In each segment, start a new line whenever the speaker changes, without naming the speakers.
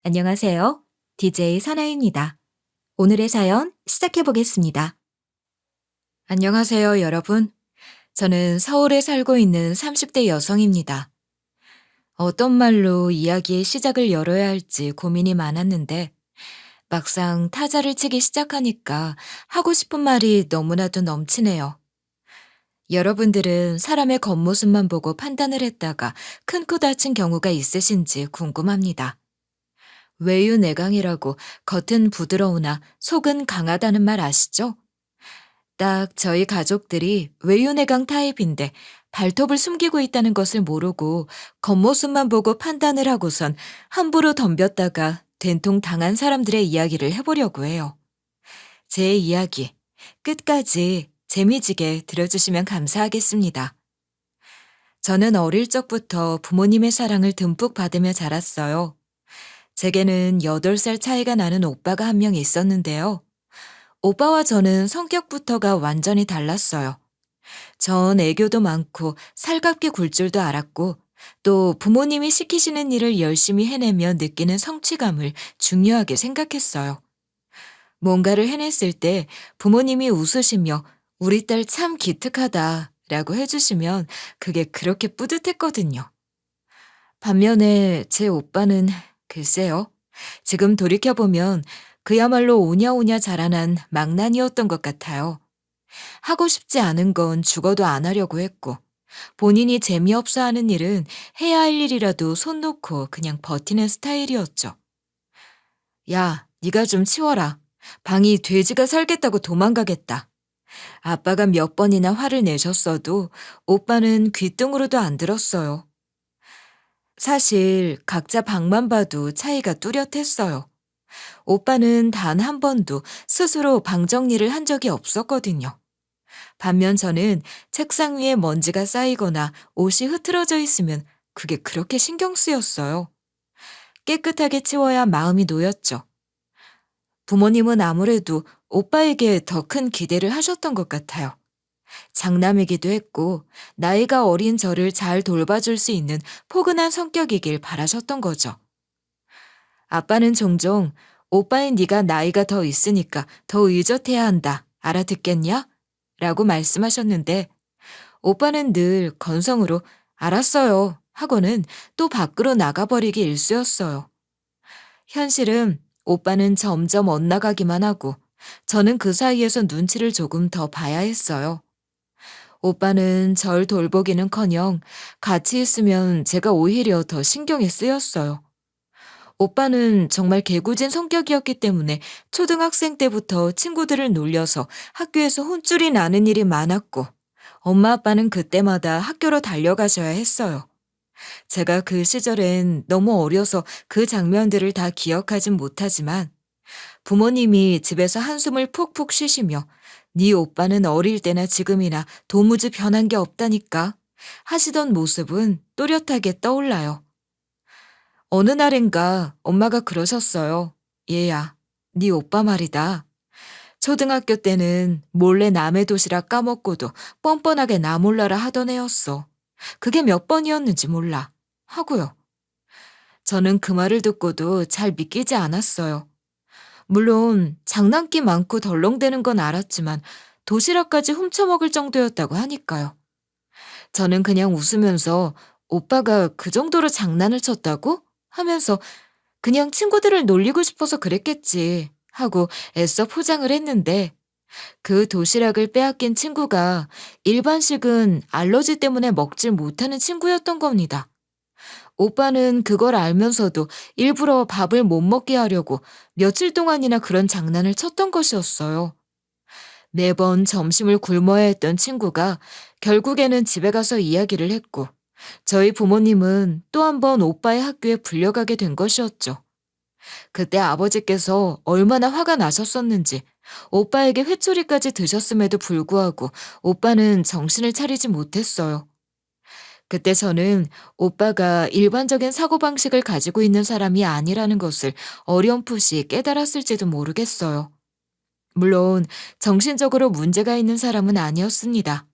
안녕하세요. DJ 선아입니다. 오늘의 사연 시작해 보겠습니다. 안녕하세요, 여러분. 저는 서울에 살고 있는 30대 여성입니다. 어떤 말로 이야기의 시작을 열어야 할지 고민이 많았는데, 막상 타자를 치기 시작하니까 하고 싶은 말이 너무나도 넘치네요. 여러분들은 사람의 겉모습만 보고 판단을 했다가 큰 코 다친 경우가 있으신지 궁금합니다. 외유내강이라고 겉은 부드러우나 속은 강하다는 말 아시죠? 딱 저희 가족들이 외유내강 타입인데 발톱을 숨기고 있다는 것을 모르고 겉모습만 보고 판단을 하고선 함부로 덤볐다가 된통 당한 사람들의 이야기를 해보려고 해요. 제 이야기 끝까지 재미지게 들어주시면 감사하겠습니다. 저는 어릴 적부터 부모님의 사랑을 듬뿍 받으며 자랐어요. 제게는 8살 차이가 나는 오빠가 한 명 있었는데요. 오빠와 저는 성격부터가 완전히 달랐어요. 전 애교도 많고 살갑게 굴 줄도 알았고 또 부모님이 시키시는 일을 열심히 해내며 느끼는 성취감을 중요하게 생각했어요. 뭔가를 해냈을 때 부모님이 웃으시며 우리 딸 참 기특하다 라고 해주시면 그게 그렇게 뿌듯했거든요. 반면에 제 오빠는 글쎄요. 지금 돌이켜보면 그야말로 오냐오냐 자라난 망나니였던 것 같아요. 하고 싶지 않은 건 죽어도 안 하려고 했고, 본인이 재미없어 하는 일은 해야 할 일이라도 손 놓고 그냥 버티는 스타일이었죠. 야, 네가 좀 치워라. 방이 돼지가 살겠다고 도망가겠다. 아빠가 몇 번이나 화를 내셨어도 오빠는 귀등으로도 안 들었어요. 사실 각자 방만 봐도 차이가 뚜렷했어요. 오빠는 단 한 번도 스스로 방 정리를 한 적이 없었거든요. 반면 저는 책상 위에 먼지가 쌓이거나 옷이 흐트러져 있으면 그게 그렇게 신경 쓰였어요. 깨끗하게 치워야 마음이 놓였죠. 부모님은 아무래도 오빠에게 더 큰 기대를 하셨던 것 같아요. 장남이기도 했고 나이가 어린 저를 잘 돌봐줄 수 있는 포근한 성격이길 바라셨던 거죠. 아빠는 종종 오빠인 네가 나이가 더 있으니까 더 의젓해야 한다. 알아듣겠냐? 라고 말씀하셨는데 오빠는 늘 건성으로 알았어요 하고는 또 밖으로 나가버리기 일쑤였어요. 현실은 오빠는 점점 엇나가기만 하고 저는 그 사이에서 눈치를 조금 더 봐야 했어요. 오빠는 절 돌보기는커녕 같이 있으면 제가 오히려 더 신경이 쓰였어요. 오빠는 정말 개구진 성격이었기 때문에 초등학생 때부터 친구들을 놀려서 학교에서 혼쭐이 나는 일이 많았고 엄마 아빠는 그때마다 학교로 달려가셔야 했어요. 제가 그 시절엔 너무 어려서 그 장면들을 다 기억하진 못하지만 부모님이 집에서 한숨을 푹푹 쉬시며 네 오빠는 어릴 때나 지금이나 도무지 변한 게 없다니까 하시던 모습은 또렷하게 떠올라요. 어느 날인가 엄마가 그러셨어요. 얘야, 네 오빠 말이다. 초등학교 때는 몰래 남의 도시락 까먹고도 뻔뻔하게 나 몰라라 하던 애였어. 그게 몇 번이었는지 몰라. 하고요. 저는 그 말을 듣고도 잘 믿기지 않았어요. 물론 장난기 많고 덜렁대는 건 알았지만 도시락까지 훔쳐먹을 정도였다고 하니까요. 저는 그냥 웃으면서 오빠가 그 정도로 장난을 쳤다고? 하면서 그냥 친구들을 놀리고 싶어서 그랬겠지 하고 애써 포장을 했는데 그 도시락을 빼앗긴 친구가 일반식은 알러지 때문에 먹질 못하는 친구였던 겁니다. 오빠는 그걸 알면서도 일부러 밥을 못 먹게 하려고 며칠 동안이나 그런 장난을 쳤던 것이었어요. 매번 점심을 굶어야 했던 친구가 결국에는 집에 가서 이야기를 했고 저희 부모님은 또 한 번 오빠의 학교에 불려가게 된 것이었죠. 그때 아버지께서 얼마나 화가 나셨었는지 오빠에게 회초리까지 드셨음에도 불구하고 오빠는 정신을 차리지 못했어요. 그때 저는 오빠가 일반적인 사고방식을 가지고 있는 사람이 아니라는 것을 어렴풋이 깨달았을지도 모르겠어요. 물론 정신적으로 문제가 있는 사람은 아니었습니다.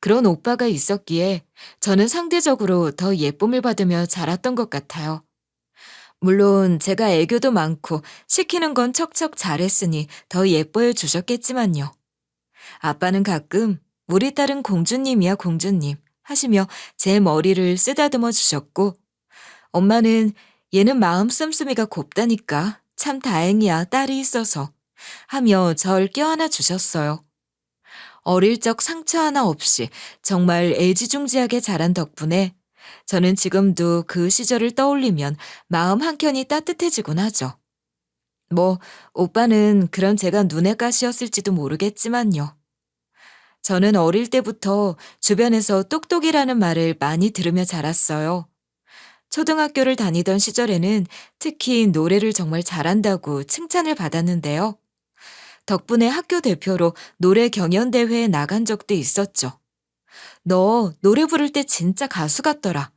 그런 오빠가 있었기에 저는 상대적으로 더 예쁨을 받으며 자랐던 것 같아요. 물론 제가 애교도 많고 시키는 건 척척 잘했으니 더 예뻐해 주셨겠지만요. 아빠는 가끔 우리 딸은 공주님이야 공주님 하시며 제 머리를 쓰다듬어 주셨고 엄마는 얘는 마음 씀씀이가 곱다니까 참 다행이야 딸이 있어서 하며 절 껴안아 주셨어요. 어릴 적 상처 하나 없이 정말 애지중지하게 자란 덕분에 저는 지금도 그 시절을 떠올리면 마음 한켠이 따뜻해지곤 하죠. 뭐, 오빠는 그런 제가 눈의 가시였을지도 모르겠지만요. 저는 어릴 때부터 주변에서 똑똑이라는 말을 많이 들으며 자랐어요. 초등학교를 다니던 시절에는 특히 노래를 정말 잘한다고 칭찬을 받았는데요. 덕분에 학교 대표로 노래 경연대회에 나간 적도 있었죠. 너 노래 부를 때 진짜 가수 같더라.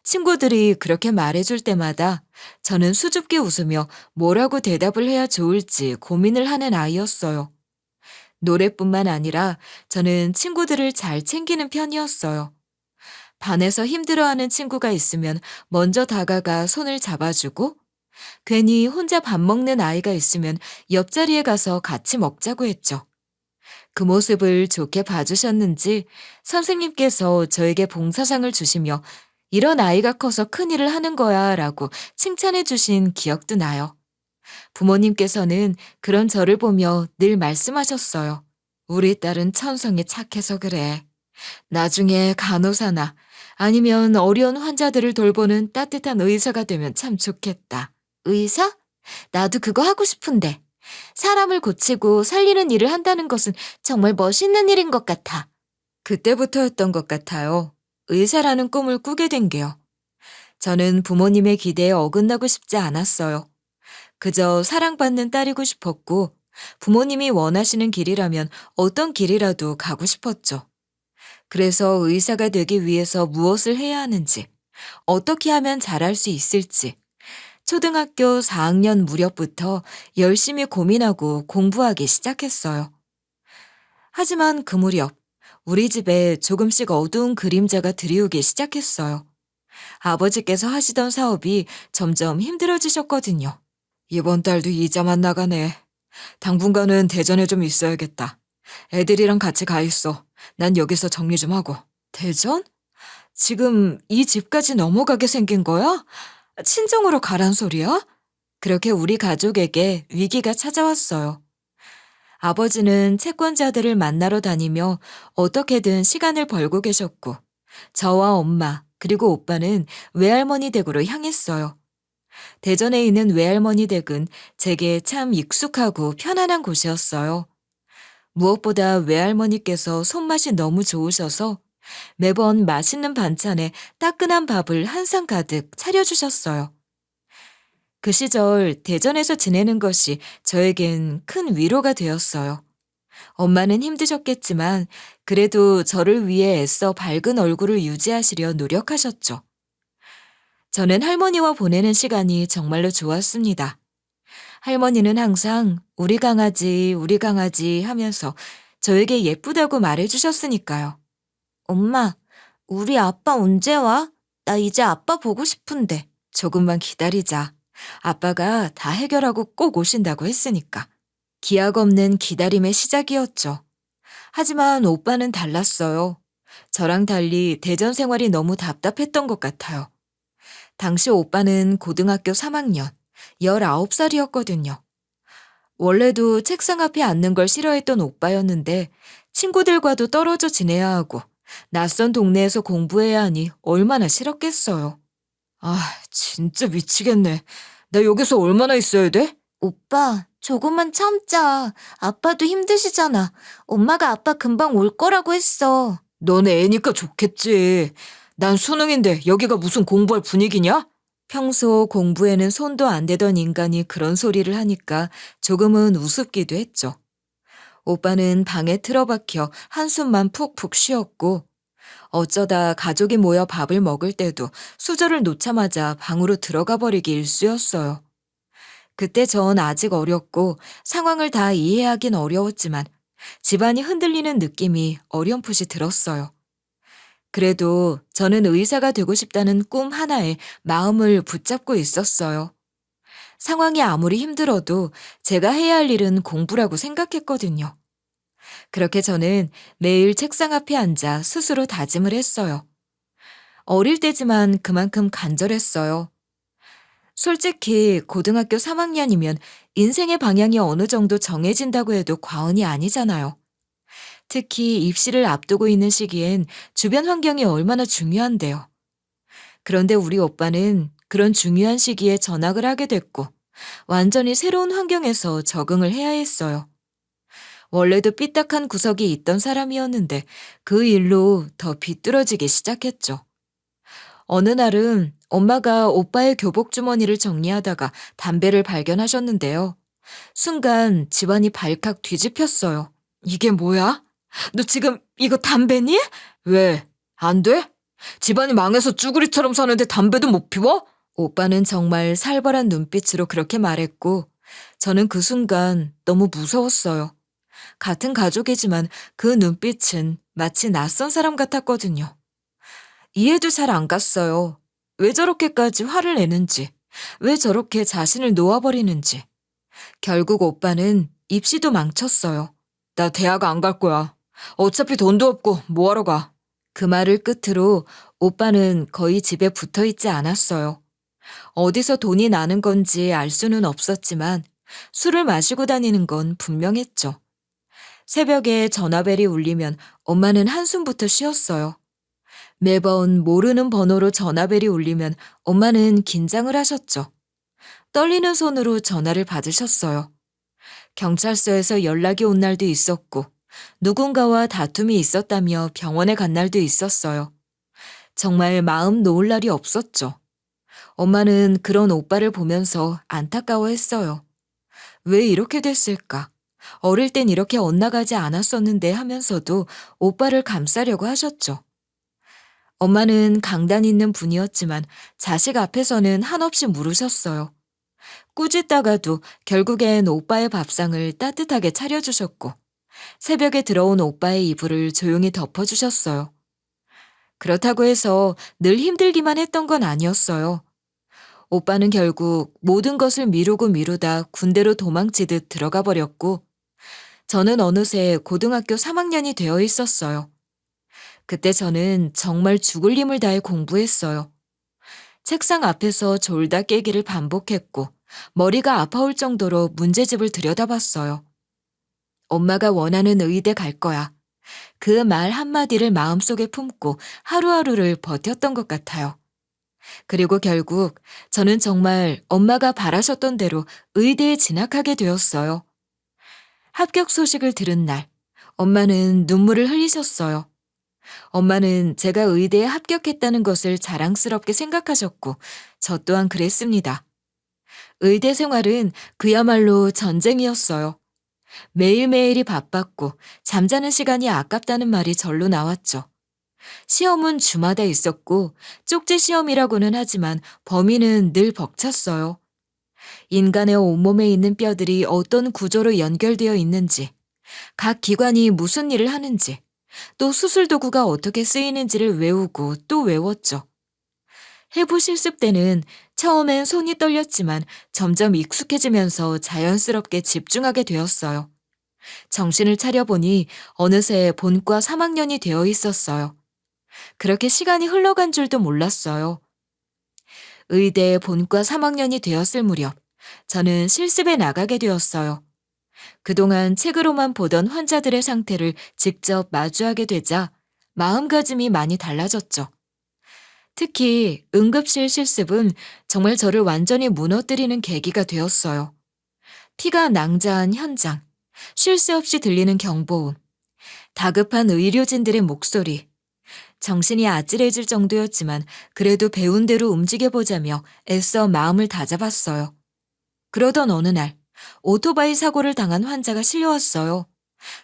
친구들이 그렇게 말해줄 때마다 저는 수줍게 웃으며 뭐라고 대답을 해야 좋을지 고민을 하는 아이였어요. 노래뿐만 아니라 저는 친구들을 잘 챙기는 편이었어요. 반에서 힘들어하는 친구가 있으면 먼저 다가가 손을 잡아주고 괜히 혼자 밥 먹는 아이가 있으면 옆자리에 가서 같이 먹자고 했죠. 그 모습을 좋게 봐주셨는지 선생님께서 저에게 봉사상을 주시며 이런 아이가 커서 큰일을 하는 거야 라고 칭찬해 주신 기억도 나요. 부모님께서는 그런 저를 보며 늘 말씀하셨어요. 우리 딸은 천성이 착해서 그래. 나중에 간호사나 아니면 어려운 환자들을 돌보는 따뜻한 의사가 되면 참 좋겠다. 의사? 나도 그거 하고 싶은데. 사람을 고치고 살리는 일을 한다는 것은 정말 멋있는 일인 것 같아. 그때부터였던 것 같아요. 의사라는 꿈을 꾸게 된 게요. 저는 부모님의 기대에 어긋나고 싶지 않았어요. 그저 사랑받는 딸이고 싶었고 부모님이 원하시는 길이라면 어떤 길이라도 가고 싶었죠. 그래서 의사가 되기 위해서 무엇을 해야 하는지, 어떻게 하면 잘할 수 있을지, 초등학교 4학년 무렵부터 열심히 고민하고 공부하기 시작했어요. 하지만 그 무렵, 우리 집에 조금씩 어두운 그림자가 들이오기 시작했어요. 아버지께서 하시던 사업이 점점 힘들어지셨거든요. 이번 달도 이자만 나가네. 당분간은 대전에 좀 있어야겠다. 애들이랑 같이 가 있어. 난 여기서 정리 좀 하고. 대전? 지금 이 집까지 넘어가게 생긴 거야? 친정으로 가란 소리야? 그렇게 우리 가족에게 위기가 찾아왔어요. 아버지는 채권자들을 만나러 다니며 어떻게든 시간을 벌고 계셨고, 저와 엄마, 그리고 오빠는 외할머니 댁으로 향했어요. 대전에 있는 외할머니 댁은 제게 참 익숙하고 편안한 곳이었어요. 무엇보다 외할머니께서 손맛이 너무 좋으셔서 매번 맛있는 반찬에 따끈한 밥을 한 상 가득 차려주셨어요. 그 시절 대전에서 지내는 것이 저에겐 큰 위로가 되었어요. 엄마는 힘드셨겠지만 그래도 저를 위해 애써 밝은 얼굴을 유지하시려 노력하셨죠. 저는 할머니와 보내는 시간이 정말로 좋았습니다. 할머니는 항상 우리 강아지 하면서 저에게 예쁘다고 말해주셨으니까요. 엄마, 우리 아빠 언제 와? 나 이제 아빠 보고 싶은데. 조금만 기다리자. 아빠가 다 해결하고 꼭 오신다고 했으니까. 기약 없는 기다림의 시작이었죠. 하지만 오빠는 달랐어요. 저랑 달리 대전 생활이 너무 답답했던 것 같아요. 당시 오빠는 고등학교 3학년, 19살이었거든요. 원래도 책상 앞에 앉는 걸 싫어했던 오빠였는데 친구들과도 떨어져 지내야 하고 낯선 동네에서 공부해야 하니 얼마나 싫었겠어요. 아, 진짜 미치겠네. 나 여기서 얼마나 있어야 돼? 오빠, 조금만 참자. 아빠도 힘드시잖아. 엄마가 아빠 금방 올 거라고 했어. 너네 애니까 좋겠지. 난 수능인데 여기가 무슨 공부할 분위기냐? 평소 공부에는 손도 안 대던 인간이 그런 소리를 하니까 조금은 우습기도 했죠. 오빠는 방에 틀어박혀 한숨만 푹푹 쉬었고 어쩌다 가족이 모여 밥을 먹을 때도 수저를 놓자마자 방으로 들어가 버리기 일쑤였어요. 그때 전 아직 어렸고 상황을 다 이해하긴 어려웠지만 집안이 흔들리는 느낌이 어렴풋이 들었어요. 그래도 저는 의사가 되고 싶다는 꿈 하나에 마음을 붙잡고 있었어요. 상황이 아무리 힘들어도 제가 해야 할 일은 공부라고 생각했거든요. 그렇게 저는 매일 책상 앞에 앉아 스스로 다짐을 했어요. 어릴 때지만 그만큼 간절했어요. 솔직히 고등학교 3학년이면 인생의 방향이 어느 정도 정해진다고 해도 과언이 아니잖아요. 특히 입시를 앞두고 있는 시기엔 주변 환경이 얼마나 중요한데요. 그런데 우리 오빠는 그런 중요한 시기에 전학을 하게 됐고, 완전히 새로운 환경에서 적응을 해야 했어요. 원래도 삐딱한 구석이 있던 사람이었는데 그 일로 더 비뚤어지기 시작했죠. 어느 날은 엄마가 오빠의 교복 주머니를 정리하다가 담배를 발견하셨는데요. 순간 집안이 발칵 뒤집혔어요. 이게 뭐야? 너 지금 이거 담배니? 왜? 안 돼? 집안이 망해서 쭈구리처럼 사는데 담배도 못 피워? 오빠는 정말 살벌한 눈빛으로 그렇게 말했고, 저는 그 순간 너무 무서웠어요. 같은 가족이지만 그 눈빛은 마치 낯선 사람 같았거든요. 이해도 잘 안 갔어요. 왜 저렇게까지 화를 내는지, 왜 저렇게 자신을 놓아버리는지. 결국 오빠는 입시도 망쳤어요. 나 대학 안 갈 거야. 어차피 돈도 없고 뭐하러 가. 그 말을 끝으로 오빠는 거의 집에 붙어 있지 않았어요. 어디서 돈이 나는 건지 알 수는 없었지만 술을 마시고 다니는 건 분명했죠. 새벽에 전화벨이 울리면 엄마는 한숨부터 쉬었어요. 매번 모르는 번호로 전화벨이 울리면 엄마는 긴장을 하셨죠. 떨리는 손으로 전화를 받으셨어요. 경찰서에서 연락이 온 날도 있었고, 누군가와 다툼이 있었다며 병원에 간 날도 있었어요. 정말 마음 놓을 날이 없었죠. 엄마는 그런 오빠를 보면서 안타까워했어요. 왜 이렇게 됐을까? 어릴 땐 이렇게 엇나가지 않았었는데 하면서도 오빠를 감싸려고 하셨죠. 엄마는 강단 있는 분이었지만 자식 앞에서는 한없이 물으셨어요. 꾸짖다가도 결국엔 오빠의 밥상을 따뜻하게 차려주셨고, 새벽에 들어온 오빠의 이불을 조용히 덮어주셨어요. 그렇다고 해서 늘 힘들기만 했던 건 아니었어요. 오빠는 결국 모든 것을 미루고 미루다 군대로 도망치듯 들어가 버렸고, 저는 어느새 고등학교 3학년이 되어 있었어요. 그때 저는 정말 죽을 힘을 다해 공부했어요. 책상 앞에서 졸다 깨기를 반복했고, 머리가 아파올 정도로 문제집을 들여다봤어요. 엄마가 원하는 의대 갈 거야. 그 말 한마디를 마음속에 품고 하루하루를 버텼던 것 같아요. 그리고 결국 저는 정말 엄마가 바라셨던 대로 의대에 진학하게 되었어요. 합격 소식을 들은 날, 엄마는 눈물을 흘리셨어요. 엄마는 제가 의대에 합격했다는 것을 자랑스럽게 생각하셨고, 저 또한 그랬습니다. 의대 생활은 그야말로 전쟁이었어요. 매일매일이 바빴고 잠자는 시간이 아깝다는 말이 절로 나왔죠. 시험은 주마다 있었고 쪽지 시험이라고는 하지만 범위는 늘 벅찼어요. 인간의 온몸에 있는 뼈들이 어떤 구조로 연결되어 있는지, 각 기관이 무슨 일을 하는지, 또 수술 도구가 어떻게 쓰이는지를 외우고 또 외웠죠. 해부 실습 때는 처음엔 손이 떨렸지만 점점 익숙해지면서 자연스럽게 집중하게 되었어요. 정신을 차려보니 어느새 본과 3학년이 되어 있었어요. 그렇게 시간이 흘러간 줄도 몰랐어요. 의대 본과 3학년이 되었을 무렵 저는 실습에 나가게 되었어요. 그동안 책으로만 보던 환자들의 상태를 직접 마주하게 되자 마음가짐이 많이 달라졌죠. 특히 응급실 실습은 정말 저를 완전히 무너뜨리는 계기가 되었어요. 피가 낭자한 현장, 쉴 새 없이 들리는 경보음, 다급한 의료진들의 목소리, 정신이 아찔해질 정도였지만 그래도 배운 대로 움직여보자며 애써 마음을 다잡았어요. 그러던 어느 날 오토바이 사고를 당한 환자가 실려왔어요.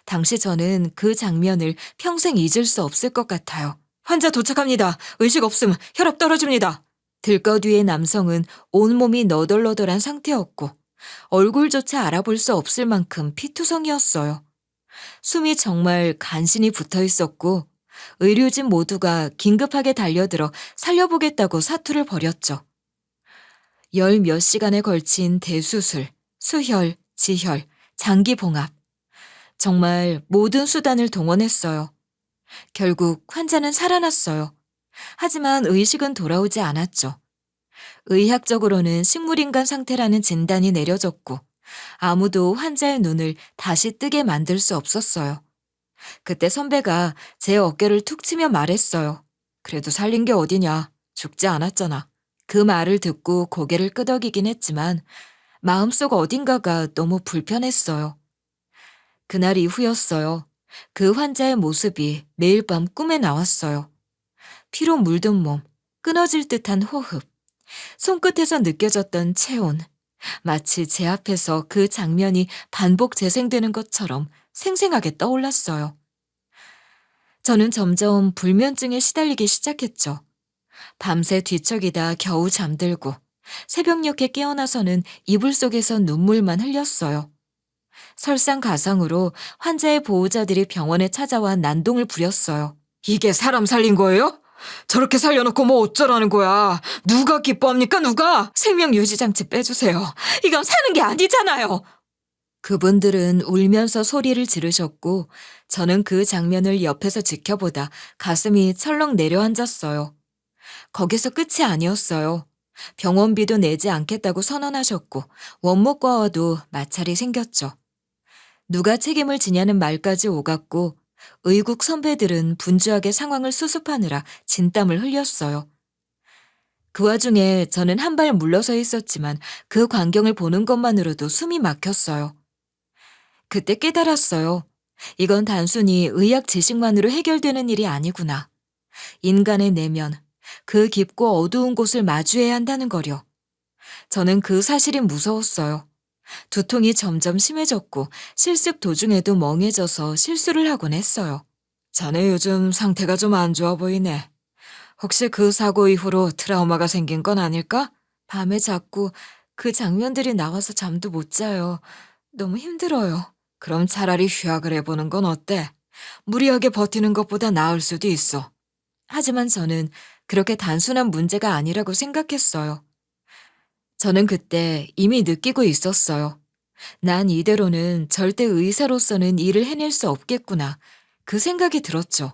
당시 저는 그 장면을 평생 잊을 수 없을 것 같아요. 환자 도착합니다. 의식 없음, 혈압 떨어집니다. 들것 위의 남성은 온몸이 너덜너덜한 상태였고 얼굴조차 알아볼 수 없을 만큼 피투성이었어요. 숨이 정말 간신히 붙어 있었고 의료진 모두가 긴급하게 달려들어 살려보겠다고 사투를 벌였죠. 열 몇 시간에 걸친 대수술, 수혈, 지혈, 장기 봉합. 정말 모든 수단을 동원했어요. 결국 환자는 살아났어요. 하지만 의식은 돌아오지 않았죠. 의학적으로는 식물인간 상태라는 진단이 내려졌고 아무도 환자의 눈을 다시 뜨게 만들 수 없었어요. 그때 선배가 제 어깨를 툭 치며 말했어요. 그래도 살린 게 어디냐. 죽지 않았잖아. 그 말을 듣고 고개를 끄덕이긴 했지만 마음속 어딘가가 너무 불편했어요. 그날 이후였어요. 그 환자의 모습이 매일 밤 꿈에 나왔어요. 피로 물든 몸, 끊어질 듯한 호흡, 손끝에서 느껴졌던 체온, 마치 제 앞에서 그 장면이 반복 재생되는 것처럼 생생하게 떠올랐어요. 저는 점점 불면증에 시달리기 시작했죠. 밤새 뒤척이다 겨우 잠들고 새벽녘에 깨어나서는 이불 속에서 눈물만 흘렸어요. 설상가상으로 환자의 보호자들이 병원에 찾아와 난동을 부렸어요. 이게 사람 살린 거예요? 저렇게 살려놓고 뭐 어쩌라는 거야? 누가 기뻐합니까, 누가? 생명유지장치 빼주세요. 이건 사는 게 아니잖아요. 그분들은 울면서 소리를 지르셨고 저는 그 장면을 옆에서 지켜보다 가슴이 철렁 내려앉았어요. 거기서 끝이 아니었어요. 병원비도 내지 않겠다고 선언하셨고 원목과와도 마찰이 생겼죠. 누가 책임을 지냐는 말까지 오갔고 의국 선배들은 분주하게 상황을 수습하느라 진땀을 흘렸어요. 그 와중에 저는 한 발 물러서 있었지만 그 광경을 보는 것만으로도 숨이 막혔어요. 그때 깨달았어요. 이건 단순히 의학 지식만으로 해결되는 일이 아니구나. 인간의 내면, 그 깊고 어두운 곳을 마주해야 한다는 거려. 저는 그 사실이 무서웠어요. 두통이 점점 심해졌고 실습 도중에도 멍해져서 실수를 하곤 했어요. 자네 요즘 상태가 좀 안 좋아 보이네. 혹시 그 사고 이후로 트라우마가 생긴 건 아닐까? 밤에 자꾸 그 장면들이 나와서 잠도 못 자요. 너무 힘들어요. 그럼 차라리 휴학을 해보는 건 어때? 무리하게 버티는 것보다 나을 수도 있어. 하지만 저는 그렇게 단순한 문제가 아니라고 생각했어요. 저는 그때 이미 느끼고 있었어요. 난 이대로는 절대 의사로서는 일을 해낼 수 없겠구나. 그 생각이 들었죠.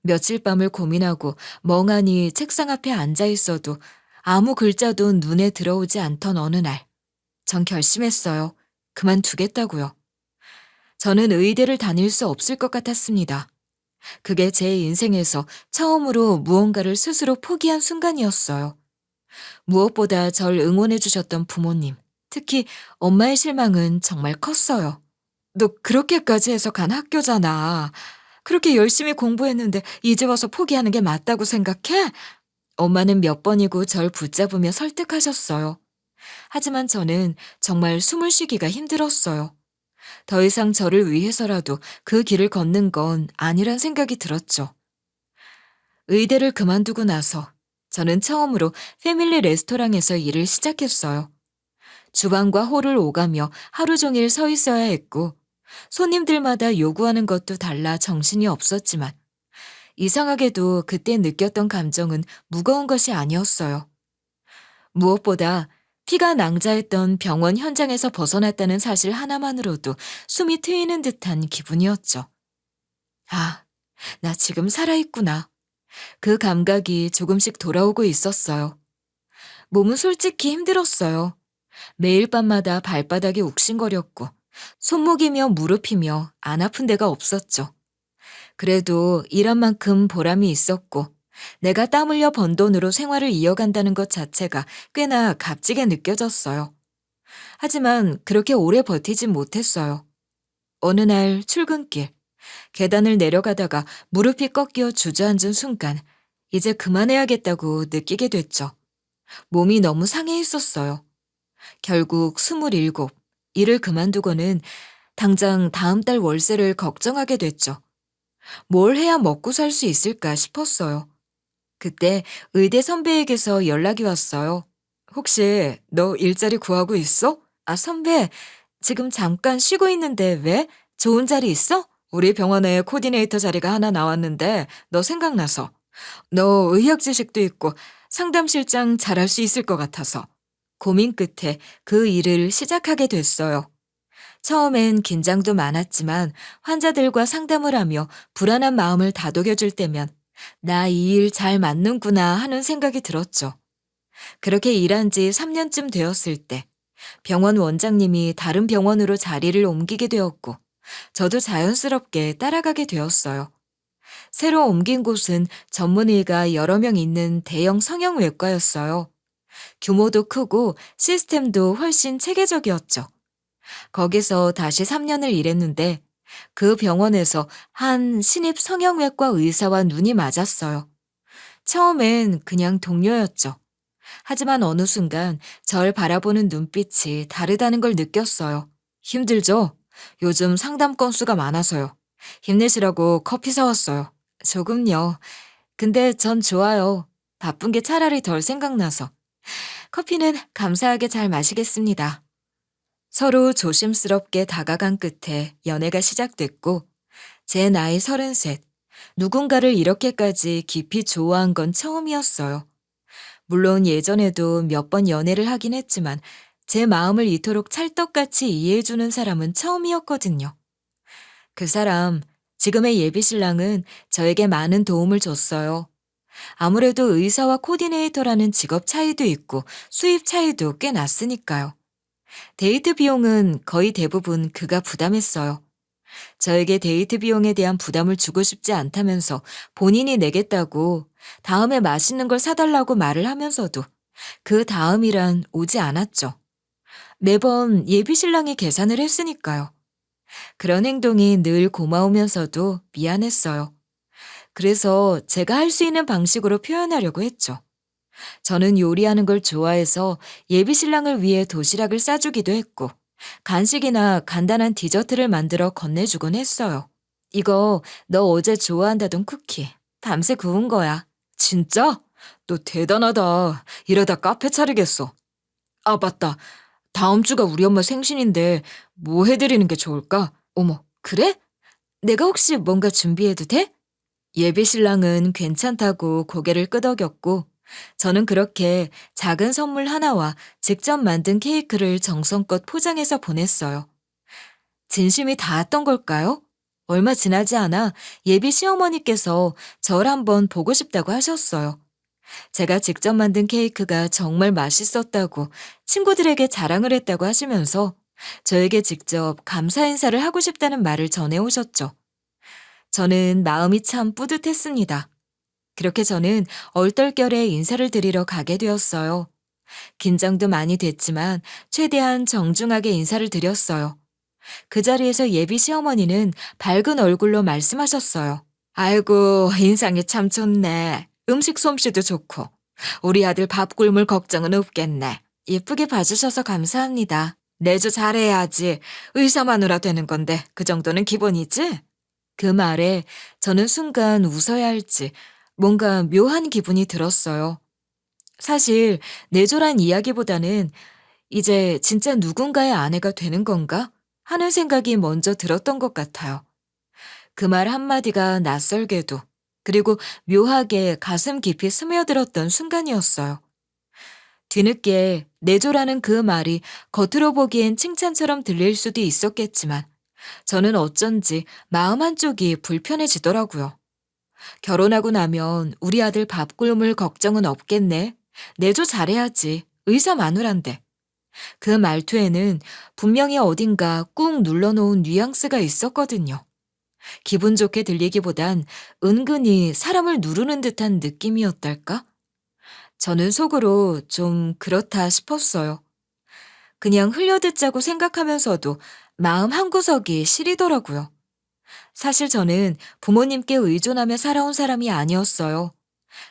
며칠 밤을 고민하고 멍하니 책상 앞에 앉아 있어도 아무 글자도 눈에 들어오지 않던 어느 날, 전 결심했어요. 그만두겠다고요. 저는 의대를 다닐 수 없을 것 같았습니다. 그게 제 인생에서 처음으로 무언가를 스스로 포기한 순간이었어요. 무엇보다 절 응원해 주셨던 부모님, 특히 엄마의 실망은 정말 컸어요. 너 그렇게까지 해서 간 학교잖아. 그렇게 열심히 공부했는데 이제 와서 포기하는 게 맞다고 생각해? 엄마는 몇 번이고 절 붙잡으며 설득하셨어요. 하지만 저는 정말 숨을 쉬기가 힘들었어요. 더 이상 저를 위해서라도 그 길을 걷는 건 아니란 생각이 들었죠. 의대를 그만두고 나서 저는 처음으로 패밀리 레스토랑에서 일을 시작했어요. 주방과 홀을 오가며 하루 종일 서 있어야 했고 손님들마다 요구하는 것도 달라 정신이 없었지만 이상하게도 그때 느꼈던 감정은 무거운 것이 아니었어요. 무엇보다 피가 낭자했던 병원 현장에서 벗어났다는 사실 하나만으로도 숨이 트이는 듯한 기분이었죠. 아, 나 지금 살아있구나. 그 감각이 조금씩 돌아오고 있었어요. 몸은 솔직히 힘들었어요. 매일 밤마다 발바닥이 욱신거렸고 손목이며 무릎이며 안 아픈 데가 없었죠. 그래도 일한 만큼 보람이 있었고 내가 땀 흘려 번 돈으로 생활을 이어간다는 것 자체가 꽤나 값지게 느껴졌어요. 하지만 그렇게 오래 버티진 못했어요. 어느 날 출근길, 계단을 내려가다가 무릎이 꺾여 주저앉은 순간 이제 그만해야겠다고 느끼게 됐죠. 몸이 너무 상해 있었어요. 결국 27, 일을 그만두고는 당장 다음 달 월세를 걱정하게 됐죠. 뭘 해야 먹고 살 수 있을까 싶었어요. 그때 의대 선배에게서 연락이 왔어요. 혹시 너 일자리 구하고 있어? 아, 선배, 지금 잠깐 쉬고 있는데 왜? 좋은 자리 있어? 우리 병원에 코디네이터 자리가 하나 나왔는데 너 생각나서. 너 의학 지식도 있고 상담실장 잘할 수 있을 것 같아서. 고민 끝에 그 일을 시작하게 됐어요. 처음엔 긴장도 많았지만 환자들과 상담을 하며 불안한 마음을 다독여줄 때면 나 이 일 잘 맞는구나 하는 생각이 들었죠. 그렇게 일한 지 3년쯤 되었을 때 병원 원장님이 다른 병원으로 자리를 옮기게 되었고 저도 자연스럽게 따라가게 되었어요. 새로 옮긴 곳은 전문의가 여러 명 있는 대형 성형외과였어요. 규모도 크고 시스템도 훨씬 체계적이었죠. 거기서 다시 3년을 일했는데 그 병원에서 한 신입 성형외과 의사와 눈이 맞았어요. 처음엔 그냥 동료였죠. 하지만 어느 순간 절 바라보는 눈빛이 다르다는 걸 느꼈어요. 힘들죠? 요즘 상담 건수가 많아서요. 힘내시라고 커피 사왔어요. 조금요. 근데 전 좋아요. 바쁜 게 차라리 덜 생각나서. 커피는 감사하게 잘 마시겠습니다. 서로 조심스럽게 다가간 끝에 연애가 시작됐고, 제 나이 33, 누군가를 이렇게까지 깊이 좋아한 건 처음이었어요. 물론 예전에도 몇 번 연애를 하긴 했지만, 제 마음을 이토록 찰떡같이 이해해주는 사람은 처음이었거든요. 그 사람, 지금의 예비신랑은 저에게 많은 도움을 줬어요. 아무래도 의사와 코디네이터라는 직업 차이도 있고 수입 차이도 꽤 났으니까요. 데이트 비용은 거의 대부분 그가 부담했어요. 저에게 데이트 비용에 대한 부담을 주고 싶지 않다면서 본인이 내겠다고 다음에 맛있는 걸 사달라고 말을 하면서도 그 다음이란 오지 않았죠. 매번 예비신랑이 계산을 했으니까요. 그런 행동이 늘 고마우면서도 미안했어요. 그래서 제가 할 수 있는 방식으로 표현하려고 했죠. 저는 요리하는 걸 좋아해서 예비신랑을 위해 도시락을 싸주기도 했고, 간식이나 간단한 디저트를 만들어 건네주곤 했어요. 이거 너 어제 좋아한다던 쿠키. 밤새 구운 거야. 진짜? 너 대단하다. 이러다 카페 차리겠어. 아, 맞다. 다음 주가 우리 엄마 생신인데 뭐 해드리는 게 좋을까? 어머, 그래? 내가 혹시 뭔가 준비해도 돼? 예비신랑은 괜찮다고 고개를 끄덕였고, 저는 그렇게 작은 선물 하나와 직접 만든 케이크를 정성껏 포장해서 보냈어요. 진심이 닿았던 걸까요? 얼마 지나지 않아 예비 시어머니께서 절 한번 보고 싶다고 하셨어요. 제가 직접 만든 케이크가 정말 맛있었다고 친구들에게 자랑을 했다고 하시면서 저에게 직접 감사 인사를 하고 싶다는 말을 전해오셨죠. 저는 마음이 참 뿌듯했습니다. 그렇게 저는 얼떨결에 인사를 드리러 가게 되었어요. 긴장도 많이 됐지만 최대한 정중하게 인사를 드렸어요. 그 자리에서 예비 시어머니는 밝은 얼굴로 말씀하셨어요. 아이고, 인상이 참 좋네. 음식 솜씨도 좋고. 우리 아들 밥 굶을 걱정은 없겠네. 예쁘게 봐주셔서 감사합니다. 내조 잘해야지. 의사 마누라 되는 건데 그 정도는 기본이지? 그 말에 저는 순간 웃어야 할지 뭔가 묘한 기분이 들었어요. 사실 내조란 이야기보다는 이제 진짜 누군가의 아내가 되는 건가 하는 생각이 먼저 들었던 것 같아요. 그 말 한마디가 낯설게도 그리고 묘하게 가슴 깊이 스며들었던 순간이었어요. 뒤늦게 내조라는 그 말이 겉으로 보기엔 칭찬처럼 들릴 수도 있었겠지만 저는 어쩐지 마음 한쪽이 불편해지더라고요. 결혼하고 나면 우리 아들 밥 굶을 걱정은 없겠네. 내조 잘해야지. 의사 마누란데. 그 말투에는 분명히 어딘가 꾹 눌러놓은 뉘앙스가 있었거든요. 기분 좋게 들리기보단 은근히 사람을 누르는 듯한 느낌이었달까? 저는 속으로 좀 그렇다 싶었어요. 그냥 흘려듣자고 생각하면서도 마음 한구석이 시리더라고요. 사실 저는 부모님께 의존하며 살아온 사람이 아니었어요.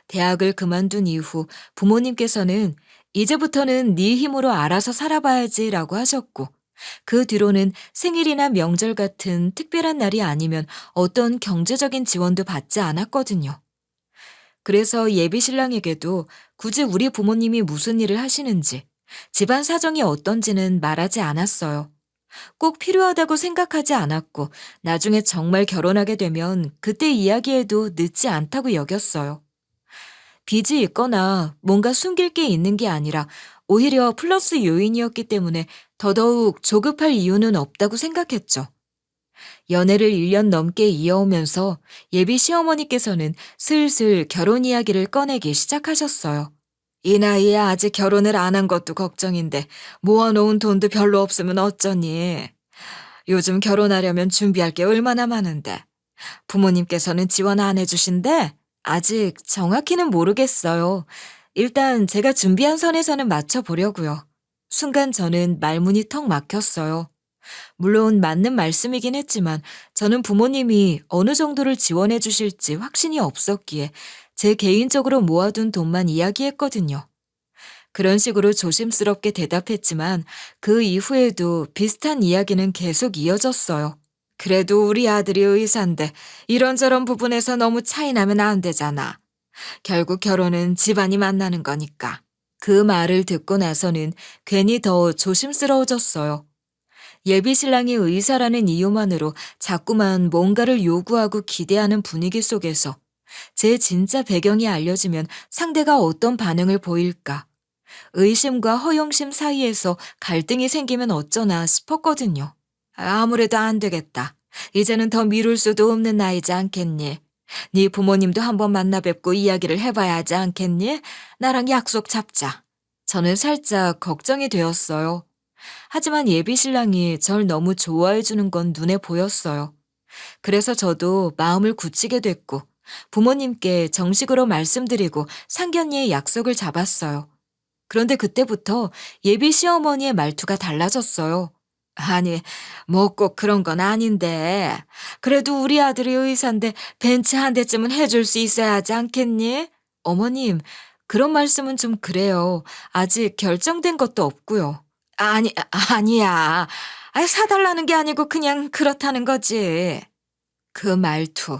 대학을 그만둔 이후 부모님께서는 이제부터는 네 힘으로 알아서 살아봐야지라고 하셨고, 그 뒤로는 생일이나 명절 같은 특별한 날이 아니면 어떤 경제적인 지원도 받지 않았거든요. 그래서 예비 신랑에게도 굳이 우리 부모님이 무슨 일을 하시는지, 집안 사정이 어떤지는 말하지 않았어요. 꼭 필요하다고 생각하지 않았고 나중에 정말 결혼하게 되면 그때 이야기해도 늦지 않다고 여겼어요. 빚이 있거나 뭔가 숨길 게 있는 게 아니라 오히려 플러스 요인이었기 때문에 더더욱 조급할 이유는 없다고 생각했죠. 연애를 1년 넘게 이어오면서 예비 시어머니께서는 슬슬 결혼 이야기를 꺼내기 시작하셨어요. 이 나이에 아직 결혼을 안 한 것도 걱정인데 모아놓은 돈도 별로 없으면 어쩌니. 요즘 결혼하려면 준비할 게 얼마나 많은데. 부모님께서는 지원 안 해주신대? 아직 정확히는 모르겠어요. 일단 제가 준비한 선에서는 맞춰보려고요. 순간 저는 말문이 턱 막혔어요. 물론 맞는 말씀이긴 했지만 저는 부모님이 어느 정도를 지원해 주실지 확신이 없었기에 제 개인적으로 모아둔 돈만 이야기했거든요. 그런 식으로 조심스럽게 대답했지만 그 이후에도 비슷한 이야기는 계속 이어졌어요. 그래도 우리 아들이 의사인데 이런저런 부분에서 너무 차이 나면 안 되잖아. 결국 결혼은 집안이 만나는 거니까. 그 말을 듣고 나서는 괜히 더 조심스러워졌어요. 예비 신랑이 의사라는 이유만으로 자꾸만 뭔가를 요구하고 기대하는 분위기 속에서 제 진짜 배경이 알려지면 상대가 어떤 반응을 보일까? 의심과 허영심 사이에서 갈등이 생기면 어쩌나 싶었거든요. 아무래도 안 되겠다. 이제는 더 미룰 수도 없는 나이지 않겠니? 네 부모님도 한번 만나 뵙고 이야기를 해봐야 하지 않겠니? 나랑 약속 잡자. 저는 살짝 걱정이 되었어요. 하지만 예비 신랑이 절 너무 좋아해 주는 건 눈에 보였어요. 그래서 저도 마음을 굳히게 됐고 부모님께 정식으로 말씀드리고 상견례의 약속을 잡았어요. 그런데 그때부터 예비 시어머니의 말투가 달라졌어요. 아니, 뭐 꼭 그런 건 아닌데. 그래도 우리 아들이 의사인데 벤츠 한 대쯤은 해줄 수 있어야 하지 않겠니? 어머님, 그런 말씀은 좀 그래요. 아직 결정된 것도 없고요. 아니야. 사달라는 게 아니고 그냥 그렇다는 거지. 그 말투,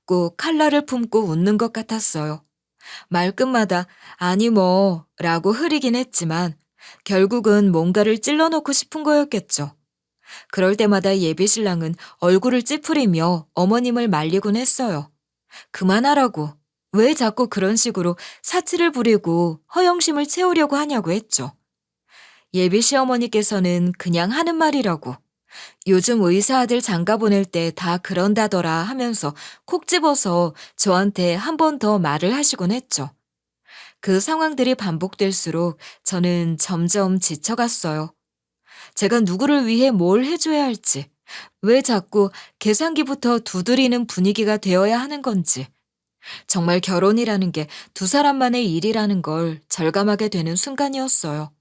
꼭 칼날을 품고 웃는 것 같았어요. 말끝마다 아니 뭐 라고 흐리긴 했지만 결국은 뭔가를 찔러놓고 싶은 거였겠죠. 그럴 때마다 예비 신랑은 얼굴을 찌푸리며 어머님을 말리곤 했어요. 그만하라고. 왜 자꾸 그런 식으로 사치를 부리고 허영심을 채우려고 하냐고 했죠. 예비 시어머니께서는 그냥 하는 말이라고. 요즘 의사 아들 장가 보낼 때 다 그런다더라 하면서 콕 집어서 저한테 한 번 더 말을 하시곤 했죠. 그 상황들이 반복될수록 저는 점점 지쳐갔어요. 제가 누구를 위해 뭘 해줘야 할지, 왜 자꾸 계산기부터 두드리는 분위기가 되어야 하는 건지, 정말 결혼이라는 게 두 사람만의 일이라는 걸 절감하게 되는 순간이었어요.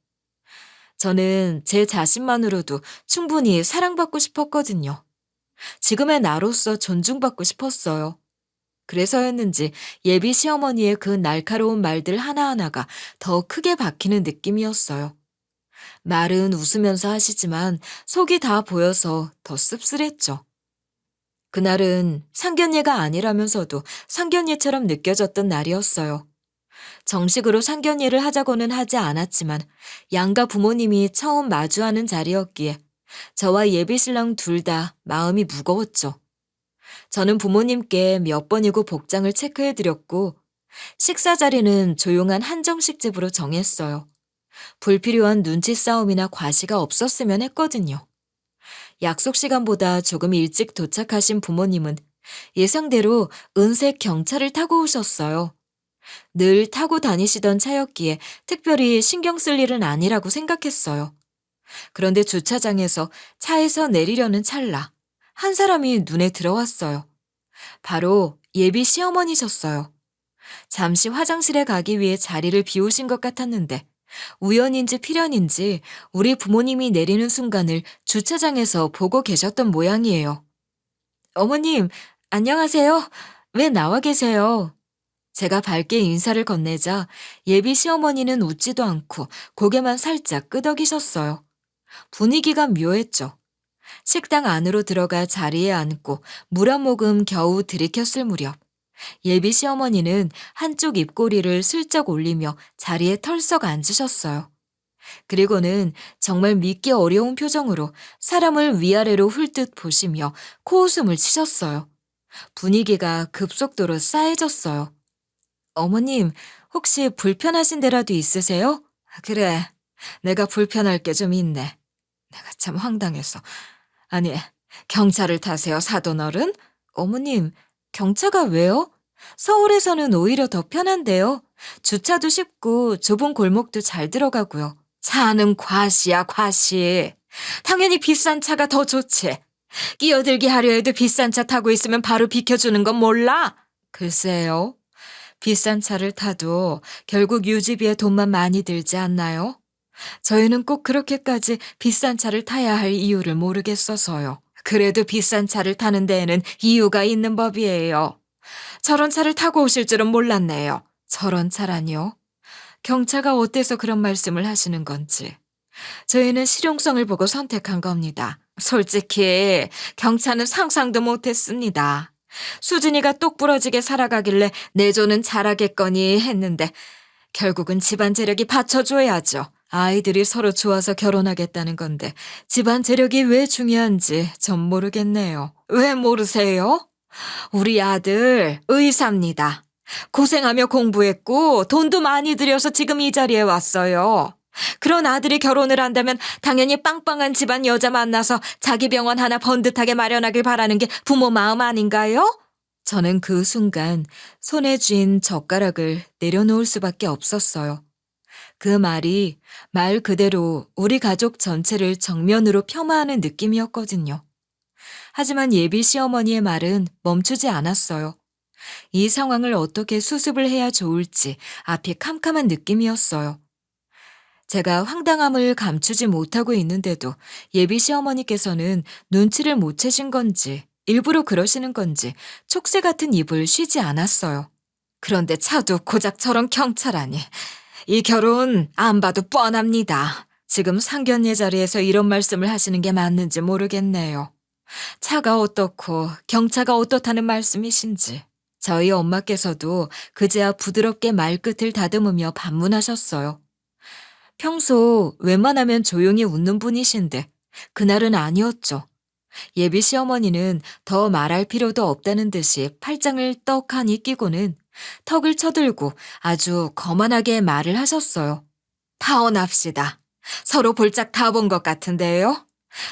저는 제 자신만으로도 충분히 사랑받고 싶었거든요. 지금의 나로서 존중받고 싶었어요. 그래서였는지 예비 시어머니의 그 날카로운 말들 하나하나가 더 크게 박히는 느낌이었어요. 말은 웃으면서 하시지만 속이 다 보여서 더 씁쓸했죠. 그날은 상견례가 아니라면서도 상견례처럼 느껴졌던 날이었어요. 정식으로 상견례를 하자고는 하지 않았지만 양가 부모님이 처음 마주하는 자리였기에 저와 예비 신랑 둘 다 마음이 무거웠죠. 저는 부모님께 몇 번이고 복장을 체크해드렸고 식사 자리는 조용한 한정식 집으로 정했어요. 불필요한 눈치 싸움이나 과시가 없었으면 했거든요. 약속 시간보다 조금 일찍 도착하신 부모님은 예상대로 은색 경차를 타고 오셨어요. 늘 타고 다니시던 차였기에 특별히 신경 쓸 일은 아니라고 생각했어요. 그런데 주차장에서 차에서 내리려는 찰나 한 사람이 눈에 들어왔어요. 바로 예비 시어머니셨어요. 잠시 화장실에 가기 위해 자리를 비우신 것 같았는데 우연인지 필연인지 우리 부모님이 내리는 순간을 주차장에서 보고 계셨던 모양이에요. 어머님, 안녕하세요. 왜 나와 계세요? 제가 밝게 인사를 건네자 예비 시어머니는 웃지도 않고 고개만 살짝 끄덕이셨어요. 분위기가 묘했죠. 식당 안으로 들어가 자리에 앉고 물 한 모금 겨우 들이켰을 무렵 예비 시어머니는 한쪽 입꼬리를 슬쩍 올리며 자리에 털썩 앉으셨어요. 그리고는 정말 믿기 어려운 표정으로 사람을 위아래로 훑듯 보시며 코웃음을 치셨어요. 분위기가 급속도로 싸해졌어요. 어머님, 혹시 불편하신 데라도 있으세요? 그래, 내가 불편할 게 좀 있네. 내가 참 황당해서. 아니, 경차를 타세요, 사돈어른? 어머님, 경차가 왜요? 서울에서는 오히려 더 편한데요. 주차도 쉽고 좁은 골목도 잘 들어가고요. 차는 과시야, 과시. 당연히 비싼 차가 더 좋지. 끼어들기 하려 해도 비싼 차 타고 있으면 바로 비켜주는 건 몰라? 글쎄요. 비싼 차를 타도 결국 유지비에 돈만 많이 들지 않나요? 저희는 꼭 그렇게까지 비싼 차를 타야 할 이유를 모르겠어서요. 그래도 비싼 차를 타는 데에는 이유가 있는 법이에요. 저런 차를 타고 오실 줄은 몰랐네요. 저런 차라니요? 경차가 어때서 그런 말씀을 하시는 건지. 저희는 실용성을 보고 선택한 겁니다. 솔직히 경차는 상상도 못했습니다. 수진이가 똑부러지게 살아가길래 내조는 잘하겠거니 했는데 결국은 집안 재력이 받쳐줘야죠. 아이들이 서로 좋아서 결혼하겠다는 건데 집안 재력이 왜 중요한지 전 모르겠네요. 왜 모르세요? 우리 아들 의사입니다. 고생하며 공부했고 돈도 많이 들여서 지금 이 자리에 왔어요. 그런 아들이 결혼을 한다면 당연히 빵빵한 집안 여자 만나서 자기 병원 하나 번듯하게 마련하길 바라는 게 부모 마음 아닌가요? 저는 그 순간 손에 쥔 젓가락을 내려놓을 수밖에 없었어요. 그 말이 말 그대로 우리 가족 전체를 정면으로 폄하하는 느낌이었거든요. 하지만 예비 시어머니의 말은 멈추지 않았어요. 이 상황을 어떻게 수습을 해야 좋을지 앞이 캄캄한 느낌이었어요. 제가 황당함을 감추지 못하고 있는데도 예비 시어머니께서는 눈치를 못 채신 건지 일부러 그러시는 건지 촉새 같은 입을 쉬지 않았어요. 그런데 차도 고작 저런 경차라니. 이 결혼 안 봐도 뻔합니다. 지금 상견례 자리에서 이런 말씀을 하시는 게 맞는지 모르겠네요. 차가 어떻고 경차가 어떻다는 말씀이신지. 저희 엄마께서도 그제야 부드럽게 말끝을 다듬으며 반문하셨어요. 평소 웬만하면 조용히 웃는 분이신데 그날은 아니었죠. 예비 시어머니는 더 말할 필요도 없다는 듯이 팔짱을 떡하니 끼고는 턱을 쳐들고 아주 거만하게 말을 하셨어요. 파혼합시다. 서로 볼짝 다 본 것 같은데요.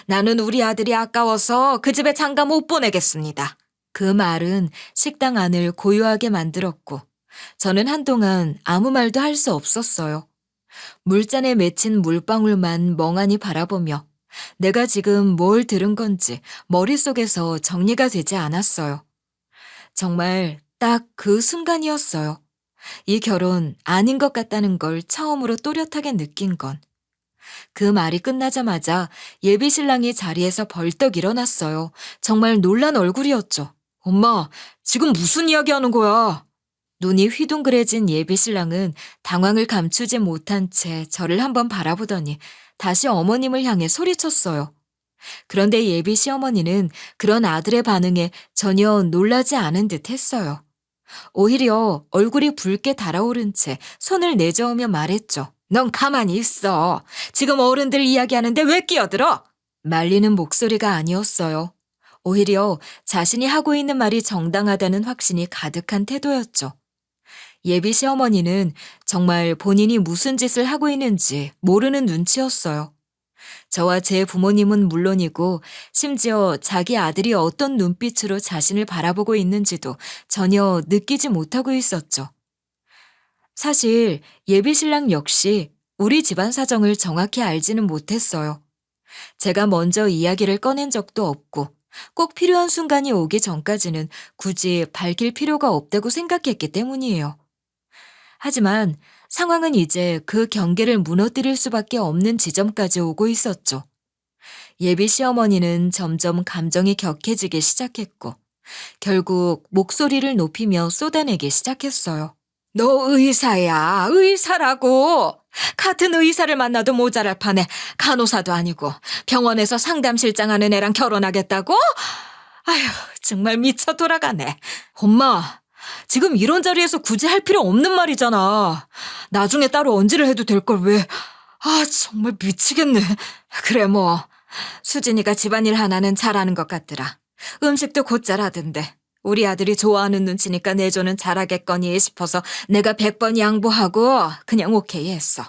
나는 우리 아들이 아까워서 그 집에 장가 못 보내겠습니다. 그 말은 식당 안을 고요하게 만들었고 저는 한동안 아무 말도 할 수 없었어요. 물잔에 맺힌 물방울만 멍하니 바라보며 내가 지금 뭘 들은 건지 머릿속에서 정리가 되지 않았어요. 정말 딱 그 순간이었어요. 이 결혼 아닌 것 같다는 걸 처음으로 또렷하게 느낀 건. 그 말이 끝나자마자 예비 신랑이 자리에서 벌떡 일어났어요. 정말 놀란 얼굴이었죠. 엄마, 지금 무슨 이야기 하는 거야? 눈이 휘둥그레진 예비 신랑은 당황을 감추지 못한 채 저를 한번 바라보더니 다시 어머님을 향해 소리쳤어요. 그런데 예비 시어머니는 그런 아들의 반응에 전혀 놀라지 않은 듯 했어요. 오히려 얼굴이 붉게 달아오른 채 손을 내저으며 말했죠. 넌 가만히 있어. 지금 어른들 이야기하는데 왜 끼어들어? 말리는 목소리가 아니었어요. 오히려 자신이 하고 있는 말이 정당하다는 확신이 가득한 태도였죠. 예비 시어머니는 정말 본인이 무슨 짓을 하고 있는지 모르는 눈치였어요. 저와 제 부모님은 물론이고 심지어 자기 아들이 어떤 눈빛으로 자신을 바라보고 있는지도 전혀 느끼지 못하고 있었죠. 사실 예비 신랑 역시 우리 집안 사정을 정확히 알지는 못했어요. 제가 먼저 이야기를 꺼낸 적도 없고 꼭 필요한 순간이 오기 전까지는 굳이 밝힐 필요가 없다고 생각했기 때문이에요. 하지만 상황은 이제 그 경계를 무너뜨릴 수밖에 없는 지점까지 오고 있었죠. 예비 시어머니는 점점 감정이 격해지기 시작했고 결국 목소리를 높이며 쏟아내기 시작했어요. 너 의사야, 의사라고. 같은 의사를 만나도 모자랄 판에 간호사도 아니고 병원에서 상담실장 하는 애랑 결혼하겠다고? 아휴, 정말 미쳐 돌아가네. 엄마, 지금 이런 자리에서 굳이 할 필요 없는 말이잖아. 나중에 따로 언지를 해도 될 걸 왜. 정말 미치겠네. 그래 뭐 수진이가 집안일 하나는 잘하는 것 같더라. 음식도 곧잘 하던데. 우리 아들이 좋아하는 눈치니까 내조는 잘하겠거니 싶어서 내가 100번 양보하고 그냥 오케이 했어.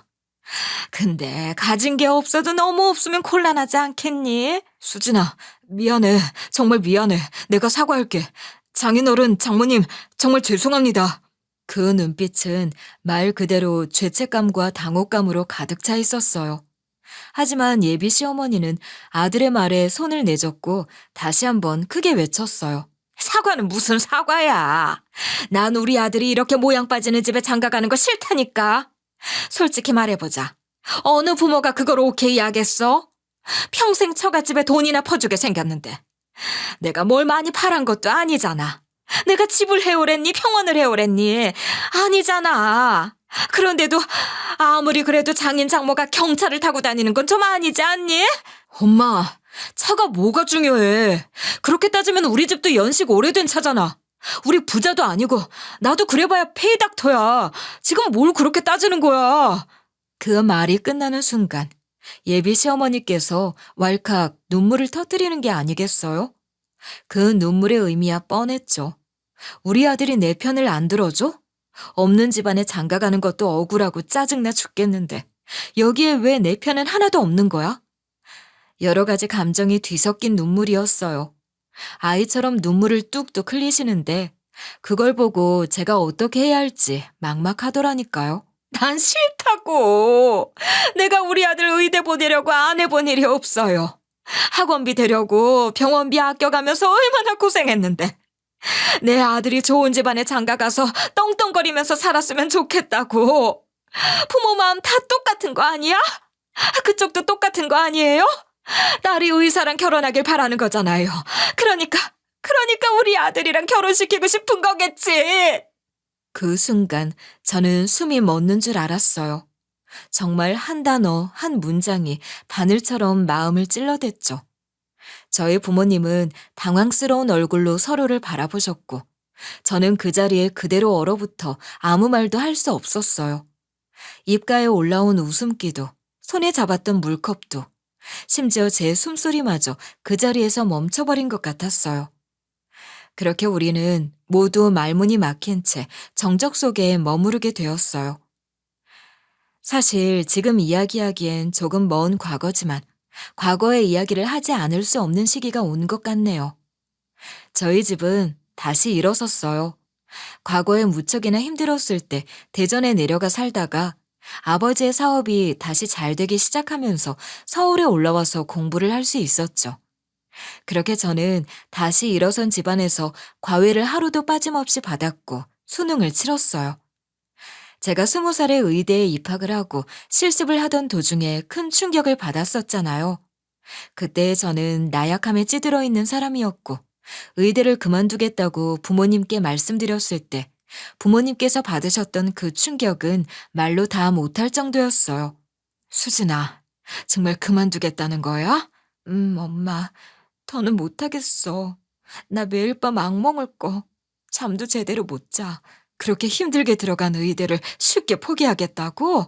근데 가진 게 없어도 너무 없으면 곤란하지 않겠니? 수진아, 미안해. 정말 미안해. 내가 사과할게. 장인어른, 장모님, 정말 죄송합니다. 그 눈빛은 말 그대로 죄책감과 당혹감으로 가득 차 있었어요. 하지만 예비 시어머니는 아들의 말에 손을 내젓고 다시 한번 크게 외쳤어요. 사과는 무슨 사과야. 난 우리 아들이 이렇게 모양 빠지는 집에 장가가는 거 싫다니까. 솔직히 말해보자. 어느 부모가 그걸 오케이 하겠어? 평생 처갓집에 돈이나 퍼주게 생겼는데. 내가 뭘 많이 팔은 것도 아니잖아. 내가 집을 해오랬니? 평원을 해오랬니? 아니잖아. 그런데도 아무리 그래도 장인 장모가 경차를 타고 다니는 건 좀 아니지 않니? 엄마, 차가 뭐가 중요해. 그렇게 따지면 우리 집도 연식 오래된 차잖아. 우리 부자도 아니고 나도 그래봐야 페이닥터야. 지금 뭘 그렇게 따지는 거야. 그 말이 끝나는 순간 예비 시어머니께서 왈칵 눈물을 터뜨리는 게 아니겠어요? 그 눈물의 의미야 뻔했죠. 우리 아들이 내 편을 안 들어줘? 없는 집안에 장가가는 것도 억울하고 짜증나 죽겠는데 여기에 왜 내 편은 하나도 없는 거야? 여러 가지 감정이 뒤섞인 눈물이었어요. 아이처럼 눈물을 뚝뚝 흘리시는데 그걸 보고 제가 어떻게 해야 할지 막막하더라니까요. 난 싫다고. 내가 우리 아들 의대 보내려고 안 해본 일이 없어요. 학원비 대려고 병원비 아껴가면서 얼마나 고생했는데. 내 아들이 좋은 집안에 장가가서 떵떵거리면서 살았으면 좋겠다고. 부모 마음 다 똑같은 거 아니야? 그쪽도 똑같은 거 아니에요? 딸이 의사랑 결혼하길 바라는 거잖아요. 그러니까 우리 아들이랑 결혼시키고 싶은 거겠지. 그 순간 저는 숨이 멎는 줄 알았어요. 정말 한 단어, 한 문장이 바늘처럼 마음을 찔러댔죠. 저희 부모님은 당황스러운 얼굴로 서로를 바라보셨고 저는 그 자리에 그대로 얼어붙어 아무 말도 할 수 없었어요. 입가에 올라온 웃음기도, 손에 잡았던 물컵도, 심지어 제 숨소리마저 그 자리에서 멈춰버린 것 같았어요. 그렇게 우리는 모두 말문이 막힌 채 정적 속에 머무르게 되었어요. 사실 지금 이야기하기엔 조금 먼 과거지만 과거의 이야기를 하지 않을 수 없는 시기가 온 것 같네요. 저희 집은 다시 일어섰어요. 과거에 무척이나 힘들었을 때 대전에 내려가 살다가 아버지의 사업이 다시 잘 되기 시작하면서 서울에 올라와서 공부를 할 수 있었죠. 그렇게 저는 다시 일어선 집안에서 과외를 하루도 빠짐없이 받았고 수능을 치렀어요. 제가 20살에 의대에 입학을 하고 실습을 하던 도중에 큰 충격을 받았었잖아요. 그때 저는 나약함에 찌들어 있는 사람이었고 의대를 그만두겠다고 부모님께 말씀드렸을 때 부모님께서 받으셨던 그 충격은 말로 다 못할 정도였어요. 수진아, 정말 그만두겠다는 거야? 엄마, 더는 못하겠어. 나 매일 밤 악몽을 꿔. 잠도 제대로 못 자. 그렇게 힘들게 들어간 의대를 쉽게 포기하겠다고?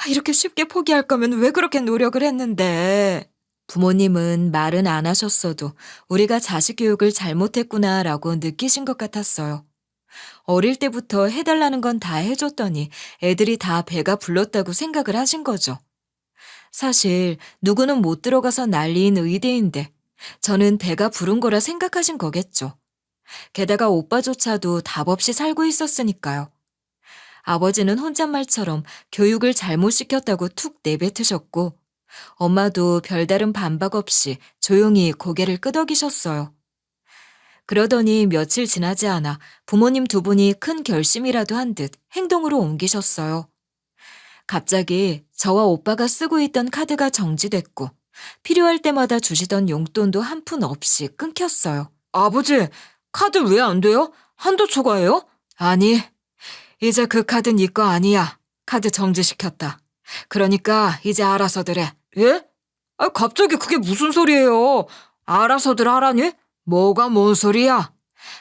이렇게 쉽게 포기할 거면 왜 그렇게 노력을 했는데? 부모님은 말은 안 하셨어도 우리가 자식 교육을 잘못했구나라고 느끼신 것 같았어요. 어릴 때부터 해달라는 건 다 해줬더니 애들이 다 배가 불렀다고 생각을 하신 거죠. 사실 누구는 못 들어가서 난리인 의대인데 저는 배가 부른 거라 생각하신 거겠죠. 게다가 오빠조차도 답 없이 살고 있었으니까요. 아버지는 혼잣말처럼 교육을 잘못 시켰다고 툭 내뱉으셨고 엄마도 별다른 반박 없이 조용히 고개를 끄덕이셨어요. 그러더니 며칠 지나지 않아 부모님 두 분이 큰 결심이라도 한 듯 행동으로 옮기셨어요. 갑자기 저와 오빠가 쓰고 있던 카드가 정지됐고 필요할 때마다 주시던 용돈도 한 푼 없이 끊겼어요. 아버지, 카드 왜 안 돼요? 한도 초과해요? 아니, 이제 그 카드는 네 거 아니야. 카드 정지시켰다. 그러니까 이제 알아서들 해. 예? 갑자기 그게 무슨 소리예요? 알아서들 하라니? 뭐가 뭔 소리야?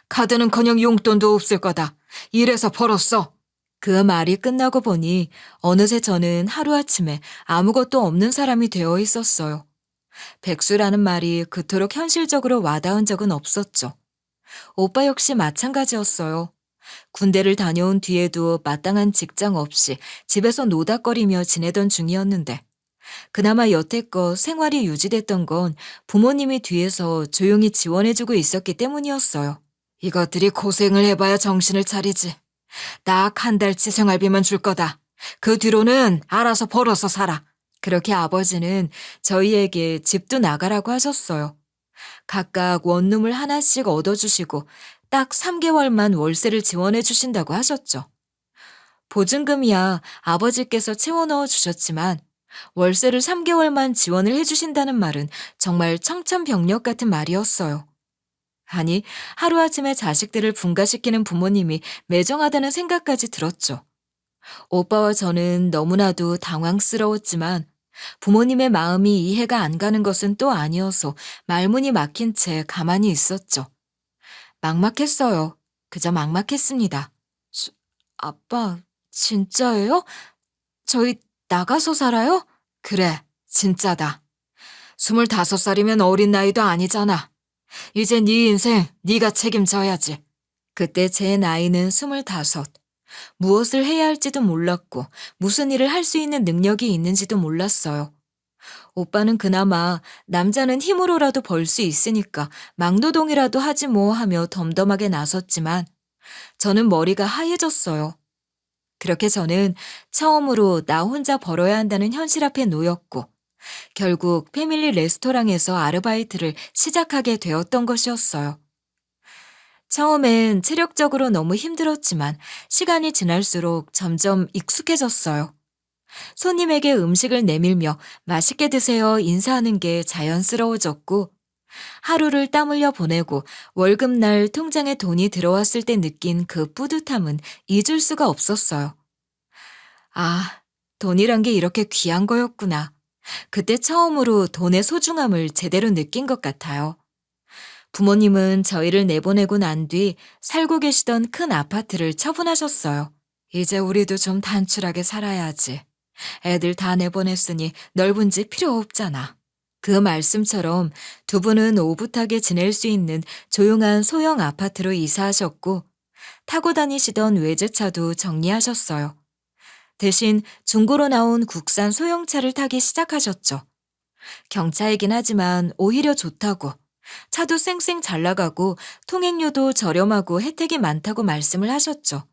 카드는커녕 용돈도 없을 거다. 이래서 벌었어. 그 말이 끝나고 보니 어느새 저는 하루아침에 아무것도 없는 사람이 되어 있었어요. 백수라는 말이 그토록 현실적으로 와닿은 적은 없었죠. 오빠 역시 마찬가지였어요. 군대를 다녀온 뒤에도 마땅한 직장 없이 집에서 노닥거리며 지내던 중이었는데 그나마 여태껏 생활이 유지됐던 건 부모님이 뒤에서 조용히 지원해주고 있었기 때문이었어요. 이것들이 고생을 해봐야 정신을 차리지. 딱 한 달치 생활비만 줄 거다. 그 뒤로는 알아서 벌어서 살아. 그렇게 아버지는 저희에게 집도 나가라고 하셨어요. 각각 원룸을 하나씩 얻어주시고 딱 3개월만 월세를 지원해 주신다고 하셨죠. 보증금이야 아버지께서 채워 넣어 주셨지만 월세를 3개월만 지원을 해 주신다는 말은 정말 청천벽력 같은 말이었어요. 아니, 하루아침에 자식들을 분가시키는 부모님이 매정하다는 생각까지 들었죠. 오빠와 저는 너무나도 당황스러웠지만 부모님의 마음이 이해가 안 가는 것은 또 아니어서 말문이 막힌 채 가만히 있었죠. 막막했어요. 그저 막막했습니다. 아빠, 진짜예요? 저희 나가서 살아요? 그래, 진짜다. 25살이면 어린 나이도 아니잖아. 이제 네 인생 네가 책임져야지. 그때 제 나이는 25. 무엇을 해야 할지도 몰랐고 무슨 일을 할 수 있는 능력이 있는지도 몰랐어요. 오빠는 그나마 남자는 힘으로라도 벌 수 있으니까 막노동이라도 하지 뭐 하며 덤덤하게 나섰지만 저는 머리가 하얘졌어요. 그렇게 저는 처음으로 나 혼자 벌어야 한다는 현실 앞에 놓였고 결국 패밀리 레스토랑에서 아르바이트를 시작하게 되었던 것이었어요. 처음엔 체력적으로 너무 힘들었지만 시간이 지날수록 점점 익숙해졌어요. 손님에게 음식을 내밀며 맛있게 드세요 인사하는 게 자연스러워졌고 하루를 땀 흘려 보내고 월급날 통장에 돈이 들어왔을 때 느낀 그 뿌듯함은 잊을 수가 없었어요. 아, 돈이란 게 이렇게 귀한 거였구나. 그때 처음으로 돈의 소중함을 제대로 느낀 것 같아요. 부모님은 저희를 내보내고 난 뒤 살고 계시던 큰 아파트를 처분하셨어요. 이제 우리도 좀 단출하게 살아야지. 애들 다 내보냈으니 넓은 집 필요 없잖아. 그 말씀처럼 두 분은 오붓하게 지낼 수 있는 조용한 소형 아파트로 이사하셨고 타고 다니시던 외제차도 정리하셨어요. 대신 중고로 나온 국산 소형차를 타기 시작하셨죠. 경차이긴 하지만 오히려 좋다고, 차도 쌩쌩 잘 나가고 통행료도 저렴하고 혜택이 많다고 말씀을 하셨죠.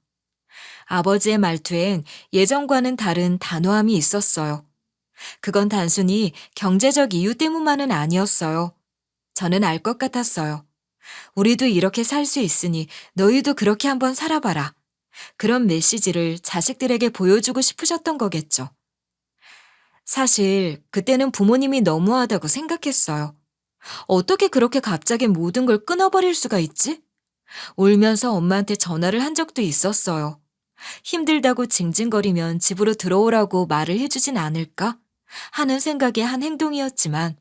아버지의 말투엔 예전과는 다른 단호함이 있었어요. 그건 단순히 경제적 이유 때문만은 아니었어요. 저는 알 것 같았어요. 우리도 이렇게 살 수 있으니 너희도 그렇게 한번 살아봐라. 그런 메시지를 자식들에게 보여주고 싶으셨던 거겠죠. 사실 그때는 부모님이 너무하다고 생각했어요. 어떻게 그렇게 갑자기 모든 걸 끊어버릴 수가 있지? 울면서 엄마한테 전화를 한 적도 있었어요. 힘들다고 징징거리면 집으로 들어오라고 말을 해주진 않을까 하는 생각에 한 행동이었지만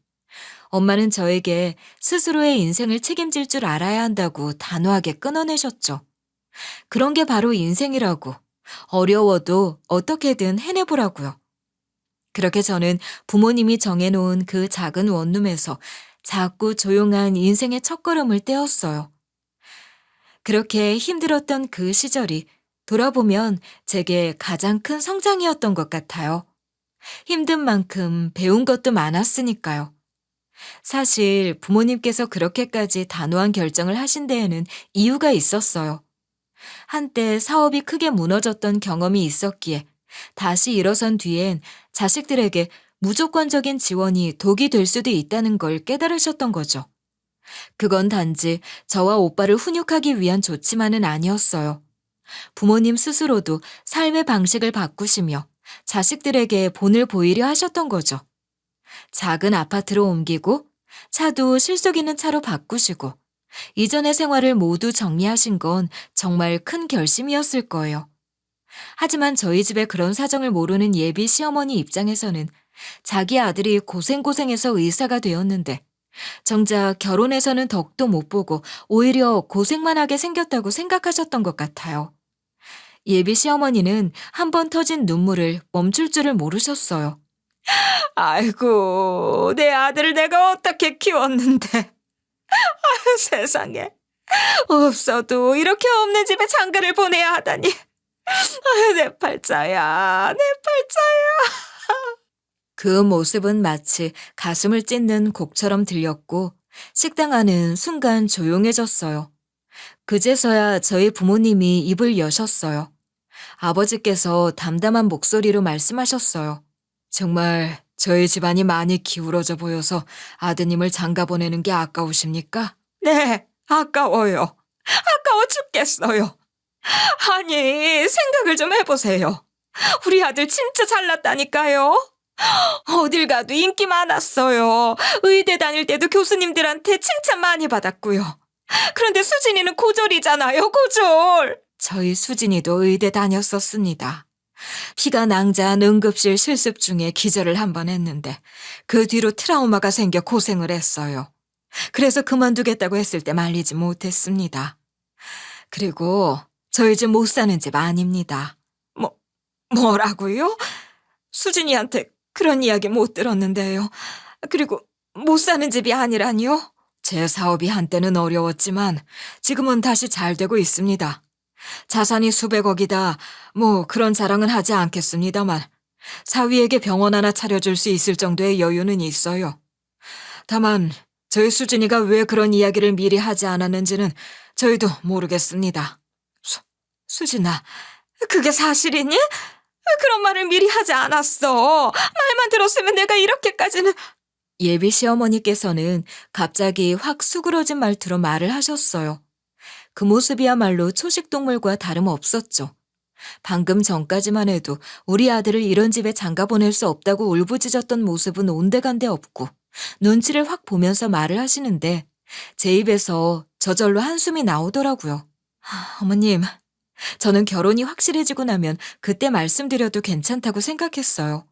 엄마는 저에게 스스로의 인생을 책임질 줄 알아야 한다고 단호하게 끊어내셨죠. 그런 게 바로 인생이라고, 어려워도 어떻게든 해내보라고요. 그렇게 저는 부모님이 정해놓은 그 작은 원룸에서 작고 조용한 인생의 첫걸음을 떼었어요. 그렇게 힘들었던 그 시절이 돌아보면 제게 가장 큰 성장이었던 것 같아요. 힘든 만큼 배운 것도 많았으니까요. 사실 부모님께서 그렇게까지 단호한 결정을 하신 데에는 이유가 있었어요. 한때 사업이 크게 무너졌던 경험이 있었기에 다시 일어선 뒤엔 자식들에게 무조건적인 지원이 독이 될 수도 있다는 걸 깨달으셨던 거죠. 그건 단지 저와 오빠를 훈육하기 위한 조치만은 아니었어요. 부모님 스스로도 삶의 방식을 바꾸시며 자식들에게 본을 보이려 하셨던 거죠. 작은 아파트로 옮기고 차도 실속 있는 차로 바꾸시고 이전의 생활을 모두 정리하신 건 정말 큰 결심이었을 거예요. 하지만 저희 집에 그런 사정을 모르는 예비 시어머니 입장에서는 자기 아들이 고생고생해서 의사가 되었는데 정작 결혼해서는 덕도 못 보고 오히려 고생만 하게 생겼다고 생각하셨던 것 같아요. 예비 시어머니는 한 번 터진 눈물을 멈출 줄을 모르셨어요. 아이고, 내 아들을 내가 어떻게 키웠는데. 아유, 세상에. 없어도 이렇게 없는 집에 장가를 보내야 하다니. 아유, 내 팔자야, 내 팔자야. 그 모습은 마치 가슴을 찢는 곡처럼 들렸고 식당 안은 순간 조용해졌어요. 그제서야 저희 부모님이 입을 여셨어요. 아버지께서 담담한 목소리로 말씀하셨어요. 정말 저희 집안이 많이 기울어져 보여서 아드님을 장가 보내는 게 아까우십니까? 네, 아까워요. 아까워 죽겠어요. 아니, 생각을 좀 해보세요. 우리 아들 진짜 잘났다니까요. 어딜 가도 인기 많았어요. 의대 다닐 때도 교수님들한테 칭찬 많이 받았고요. 그런데 수진이는 고졸이잖아요, 고졸. 저희 수진이도 의대 다녔었습니다. 피가 낭자한 응급실 실습 중에 기절을 한 번 했는데 그 뒤로 트라우마가 생겨 고생을 했어요. 그래서 그만두겠다고 했을 때 말리지 못했습니다. 그리고 저희 집 못 사는 집 아닙니다. 뭐라고요? 수진이한테 그런 이야기 못 들었는데요. 그리고 못 사는 집이 아니라니요? 제 사업이 한때는 어려웠지만 지금은 다시 잘 되고 있습니다. 자산이 수백억이다. 그런 자랑은 하지 않겠습니다만 사위에게 병원 하나 차려줄 수 있을 정도의 여유는 있어요. 다만 저희 수진이가 왜 그런 이야기를 미리 하지 않았는지는 저희도 모르겠습니다. 수진아, 그게 사실이니? 그런 말을 미리 하지 않았어. 말만 들었으면 내가 이렇게까지는... 예비 시어머니께서는 갑자기 확 수그러진 말투로 말을 하셨어요. 그 모습이야말로 초식동물과 다름없었죠. 방금 전까지만 해도 우리 아들을 이런 집에 장가 보낼 수 없다고 울부짖었던 모습은 온데간데 없고 눈치를 확 보면서 말을 하시는데 제 입에서 저절로 한숨이 나오더라고요. 어머님, 저는 결혼이 확실해지고 나면 그때 말씀드려도 괜찮다고 생각했어요.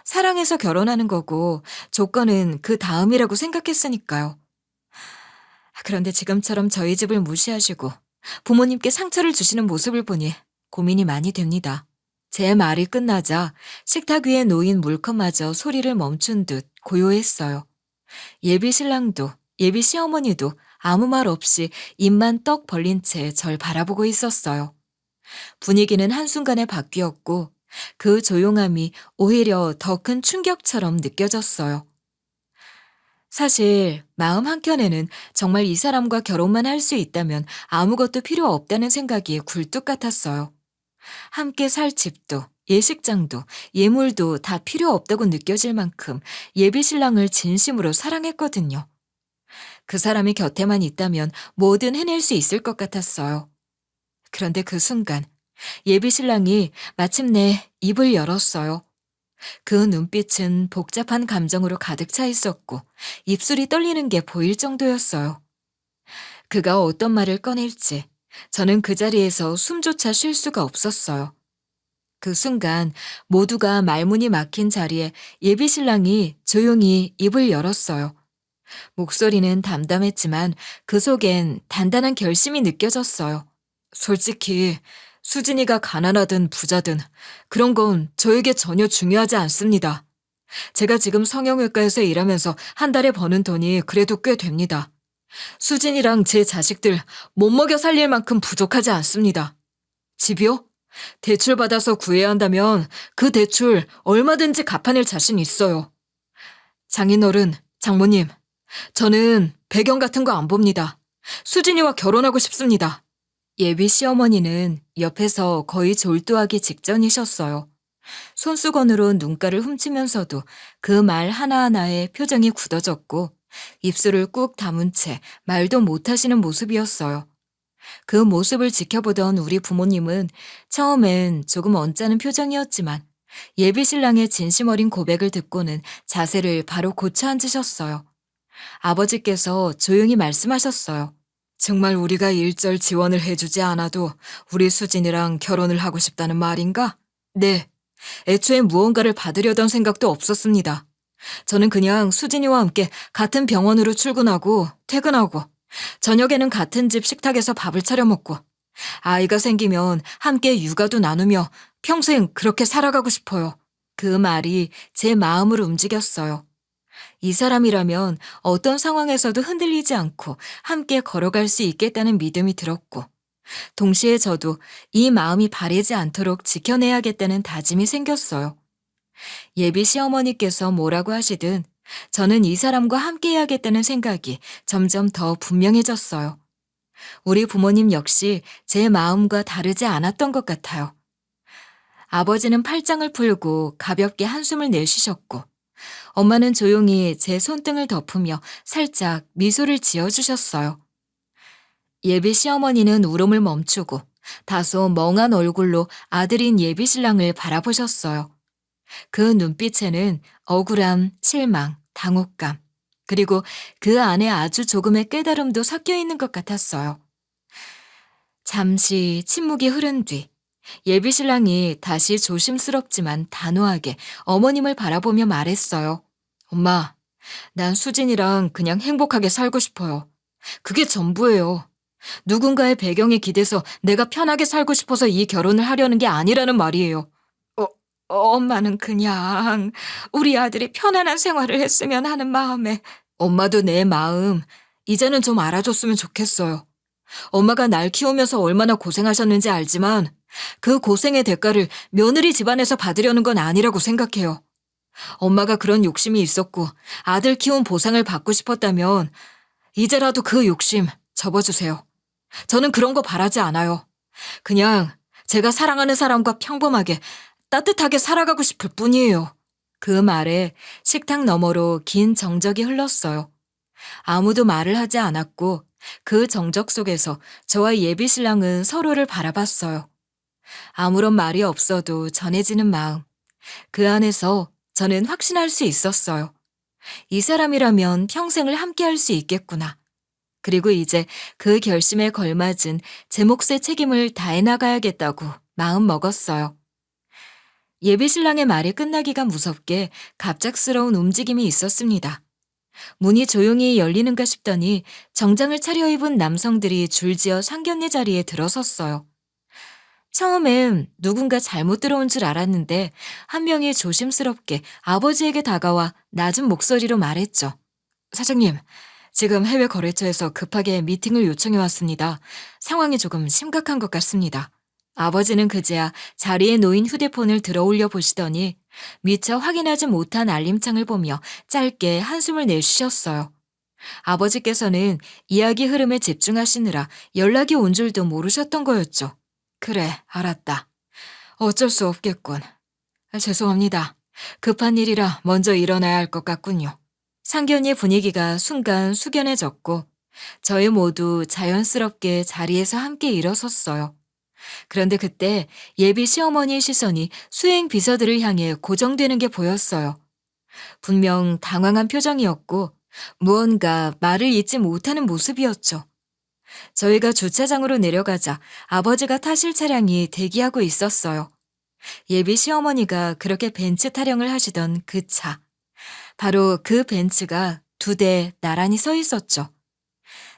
사랑해서 결혼하는 거고 조건은 그 다음이라고 생각했으니까요. 그런데 지금처럼 저희 집을 무시하시고 부모님께 상처를 주시는 모습을 보니 고민이 많이 됩니다. 제 말이 끝나자 식탁 위에 놓인 물컵마저 소리를 멈춘 듯 고요했어요. 예비 신랑도 예비 시어머니도 아무 말 없이 입만 떡 벌린 채 절 바라보고 있었어요. 분위기는 한순간에 바뀌었고 그 조용함이 오히려 더 큰 충격처럼 느껴졌어요. 사실 마음 한켠에는 정말 이 사람과 결혼만 할 수 있다면 아무것도 필요 없다는 생각이 굴뚝 같았어요. 함께 살 집도 예식장도 예물도 다 필요 없다고 느껴질 만큼 예비 신랑을 진심으로 사랑했거든요. 그 사람이 곁에만 있다면 뭐든 해낼 수 있을 것 같았어요. 그런데 그 순간 예비 신랑이 마침내 입을 열었어요. 그 눈빛은 복잡한 감정으로 가득 차 있었고 입술이 떨리는 게 보일 정도였어요. 그가 어떤 말을 꺼낼지 저는 그 자리에서 숨조차 쉴 수가 없었어요. 그 순간 모두가 말문이 막힌 자리에 예비 신랑이 조용히 입을 열었어요. 목소리는 담담했지만 그 속엔 단단한 결심이 느껴졌어요. 솔직히 수진이가 가난하든 부자든 그런 건 저에게 전혀 중요하지 않습니다. 제가 지금 성형외과에서 일하면서 한 달에 버는 돈이 그래도 꽤 됩니다. 수진이랑 제 자식들 못 먹여 살릴 만큼 부족하지 않습니다. 집이요? 대출 받아서 구해야 한다면 그 대출 얼마든지 갚아낼 자신 있어요. 장인어른, 장모님, 저는 배경 같은 거 안 봅니다. 수진이와 결혼하고 싶습니다. 예비 시어머니는 옆에서 거의 졸도하기 직전이셨어요. 손수건으로 눈가를 훔치면서도 그 말 하나하나에 표정이 굳어졌고 입술을 꾹 다문 채 말도 못하시는 모습이었어요. 그 모습을 지켜보던 우리 부모님은 처음엔 조금 언짢은 표정이었지만 예비 신랑의 진심 어린 고백을 듣고는 자세를 바로 고쳐 앉으셨어요. 아버지께서 조용히 말씀하셨어요. 정말 우리가 일절 지원을 해주지 않아도 우리 수진이랑 결혼을 하고 싶다는 말인가? 네. 애초에 무언가를 받으려던 생각도 없었습니다. 저는 그냥 수진이와 함께 같은 병원으로 출근하고 퇴근하고 저녁에는 같은 집 식탁에서 밥을 차려 먹고 아이가 생기면 함께 육아도 나누며 평생 그렇게 살아가고 싶어요. 그 말이 제 마음을 움직였어요. 이 사람이라면 어떤 상황에서도 흔들리지 않고 함께 걸어갈 수 있겠다는 믿음이 들었고, 동시에 저도 이 마음이 바래지 않도록 지켜내야겠다는 다짐이 생겼어요. 예비 시어머니께서 뭐라고 하시든 저는 이 사람과 함께 해야겠다는 생각이 점점 더 분명해졌어요. 우리 부모님 역시 제 마음과 다르지 않았던 것 같아요. 아버지는 팔짱을 풀고 가볍게 한숨을 내쉬셨고, 엄마는 조용히 제 손등을 덮으며 살짝 미소를 지어주셨어요. 예비 시어머니는 울음을 멈추고 다소 멍한 얼굴로 아들인 예비 신랑을 바라보셨어요. 그 눈빛에는 억울함, 실망, 당혹감, 그리고 그 안에 아주 조금의 깨달음도 섞여 있는 것 같았어요. 잠시 침묵이 흐른 뒤 예비 신랑이 다시 조심스럽지만 단호하게 어머님을 바라보며 말했어요. 엄마, 난 수진이랑 그냥 행복하게 살고 싶어요. 그게 전부예요. 누군가의 배경에 기대서 내가 편하게 살고 싶어서 이 결혼을 하려는 게 아니라는 말이에요. 엄마는 그냥 우리 아들이 편안한 생활을 했으면 하는 마음에. 엄마도 내 마음 이제는 좀 알아줬으면 좋겠어요. 엄마가 날 키우면서 얼마나 고생하셨는지 알지만 그 고생의 대가를 며느리 집안에서 받으려는 건 아니라고 생각해요. 엄마가 그런 욕심이 있었고 아들 키운 보상을 받고 싶었다면 이제라도 그 욕심 접어주세요. 저는 그런 거 바라지 않아요. 그냥 제가 사랑하는 사람과 평범하게 따뜻하게 살아가고 싶을 뿐이에요. 그 말에 식탁 너머로 긴 정적이 흘렀어요. 아무도 말을 하지 않았고 그 정적 속에서 저와 예비 신랑은 서로를 바라봤어요. 아무런 말이 없어도 전해지는 마음. 그 안에서 저는 확신할 수 있었어요. 이 사람이라면 평생을 함께할 수 있겠구나. 그리고 이제 그 결심에 걸맞은 제 몫의 책임을 다해 나가야겠다고 마음 먹었어요. 예비 신랑의 말이 끝나기가 무섭게 갑작스러운 움직임이 있었습니다. 문이 조용히 열리는가 싶더니 정장을 차려입은 남성들이 줄지어 상견례 자리에 들어섰어요. 처음엔 누군가 잘못 들어온 줄 알았는데 한 명이 조심스럽게 아버지에게 다가와 낮은 목소리로 말했죠. 사장님, 지금 해외 거래처에서 급하게 미팅을 요청해 왔습니다. 상황이 조금 심각한 것 같습니다. 아버지는 그제야 자리에 놓인 휴대폰을 들어올려 보시더니 미처 확인하지 못한 알림창을 보며 짧게 한숨을 내쉬셨어요. 아버지께서는 이야기 흐름에 집중하시느라 연락이 온 줄도 모르셨던 거였죠. 그래, 알았다. 어쩔 수 없겠군. 죄송합니다. 급한 일이라 먼저 일어나야 할 것 같군요. 상견례 분위기가 순간 숙연해졌고 저희 모두 자연스럽게 자리에서 함께 일어섰어요. 그런데 그때 예비 시어머니의 시선이 수행 비서들을 향해 고정되는 게 보였어요. 분명 당황한 표정이었고 무언가 말을 잇지 못하는 모습이었죠. 저희가 주차장으로 내려가자 아버지가 타실 차량이 대기하고 있었어요. 예비 시어머니가 그렇게 벤츠 타령을 하시던 그 차. 바로 그 벤츠가 2대 나란히 서 있었죠.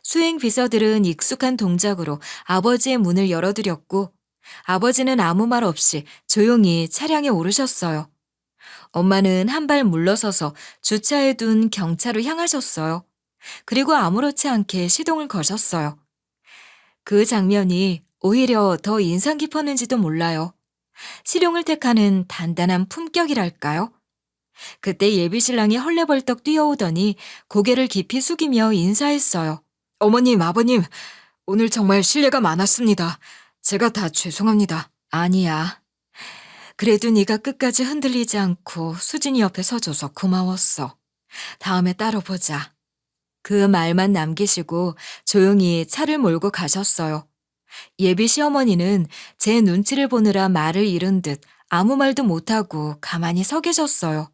수행 비서들은 익숙한 동작으로 아버지의 문을 열어드렸고 아버지는 아무 말 없이 조용히 차량에 오르셨어요. 엄마는 한 발 물러서서 주차해둔 경차로 향하셨어요. 그리고 아무렇지 않게 시동을 거셨어요. 그 장면이 오히려 더 인상 깊었는지도 몰라요. 실용을 택하는 단단한 품격이랄까요? 그때 예비 신랑이 헐레벌떡 뛰어오더니 고개를 깊이 숙이며 인사했어요. 어머님, 아버님, 오늘 정말 실례가 많았습니다. 제가 다 죄송합니다. 아니야. 그래도 네가 끝까지 흔들리지 않고 수진이 옆에 서줘서 고마웠어. 다음에 따로 보자. 그 말만 남기시고 조용히 차를 몰고 가셨어요. 예비 시어머니는 제 눈치를 보느라 말을 잃은 듯 아무 말도 못하고 가만히 서 계셨어요.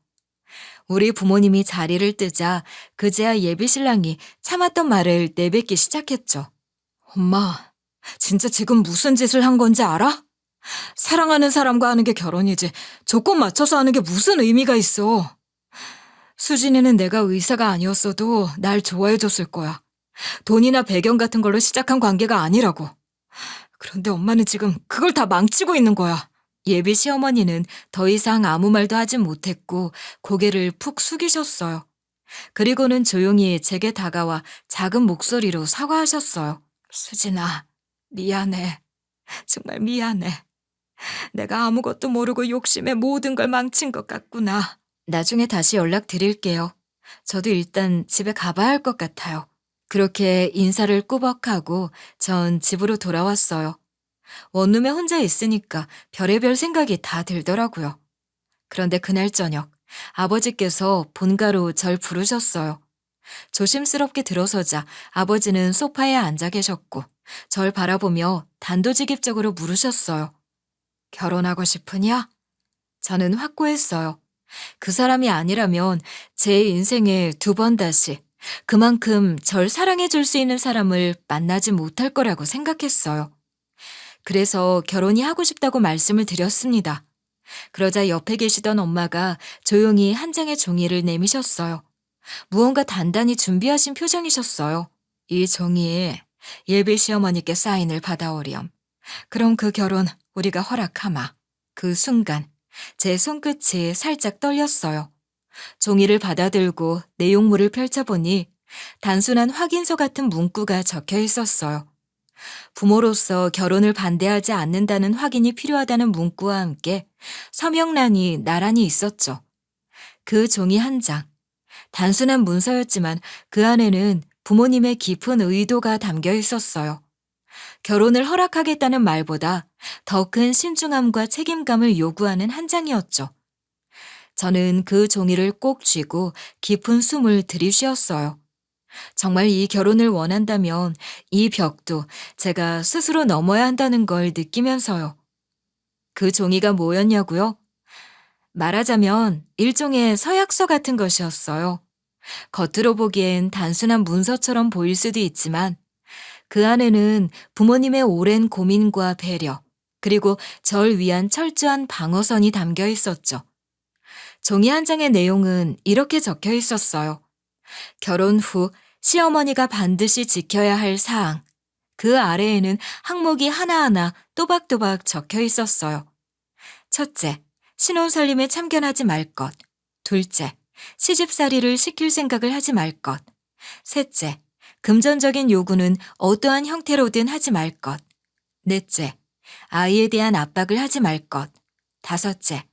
우리 부모님이 자리를 뜨자 그제야 예비 신랑이 참았던 말을 내뱉기 시작했죠. 엄마, 진짜 지금 무슨 짓을 한 건지 알아? 사랑하는 사람과 하는 게 결혼이지 조건 맞춰서 하는 게 무슨 의미가 있어. 수진이는 내가 의사가 아니었어도 날 좋아해줬을 거야. 돈이나 배경 같은 걸로 시작한 관계가 아니라고. 그런데 엄마는 지금 그걸 다 망치고 있는 거야. 예비 시어머니는 더 이상 아무 말도 하지 못했고 고개를 푹 숙이셨어요. 그리고는 조용히 제게 다가와 작은 목소리로 사과하셨어요. 수진아, 미안해. 정말 미안해. 내가 아무것도 모르고 욕심에 모든 걸 망친 것 같구나. 나중에 다시 연락드릴게요. 저도 일단 집에 가봐야 할 것 같아요. 그렇게 인사를 꾸벅하고 전 집으로 돌아왔어요. 원룸에 혼자 있으니까 별의별 생각이 다 들더라고요. 그런데 그날 저녁 아버지께서 본가로 절 부르셨어요. 조심스럽게 들어서자 아버지는 소파에 앉아 계셨고 절 바라보며 단도직입적으로 물으셨어요. 결혼하고 싶으냐? 저는 확고했어요. 그 사람이 아니라면 제 인생에 두 번 다시 그만큼 절 사랑해 줄 수 있는 사람을 만나지 못할 거라고 생각했어요. 그래서 결혼이 하고 싶다고 말씀을 드렸습니다. 그러자 옆에 계시던 엄마가 조용히 한 장의 종이를 내미셨어요. 무언가 단단히 준비하신 표정이셨어요. 이 종이에 예비 시어머니께 사인을 받아오렴. 그럼 그 결혼 우리가 허락하마. 그 순간 제 손끝이 살짝 떨렸어요. 종이를 받아들고 내용물을 펼쳐보니 단순한 확인서 같은 문구가 적혀 있었어요. 부모로서 결혼을 반대하지 않는다는 확인이 필요하다는 문구와 함께 서명란이 나란히 있었죠. 그 종이 한 장. 단순한 문서였지만 그 안에는 부모님의 깊은 의도가 담겨 있었어요. 결혼을 허락하겠다는 말보다 더 큰 신중함과 책임감을 요구하는 한 장이었죠. 저는 그 종이를 꼭 쥐고 깊은 숨을 들이쉬었어요. 정말 이 결혼을 원한다면 이 벽도 제가 스스로 넘어야 한다는 걸 느끼면서요. 그 종이가 뭐였냐고요? 말하자면 일종의 서약서 같은 것이었어요. 겉으로 보기엔 단순한 문서처럼 보일 수도 있지만 그 안에는 부모님의 오랜 고민과 배려, 그리고 절 위한 철저한 방어선이 담겨 있었죠. 종이 한 장의 내용은 이렇게 적혀 있었어요. 결혼 후 시어머니가 반드시 지켜야 할 사항. 그 아래에는 항목이 하나하나 또박또박 적혀 있었어요. 첫째, 신혼살림에 참견하지 말 것. 둘째, 시집살이를 시킬 생각을 하지 말 것. 셋째, 금전적인 요구는 어떠한 형태로든 하지 말 것. 넷째, 아이에 대한 압박을 하지 말 것. 다섯째,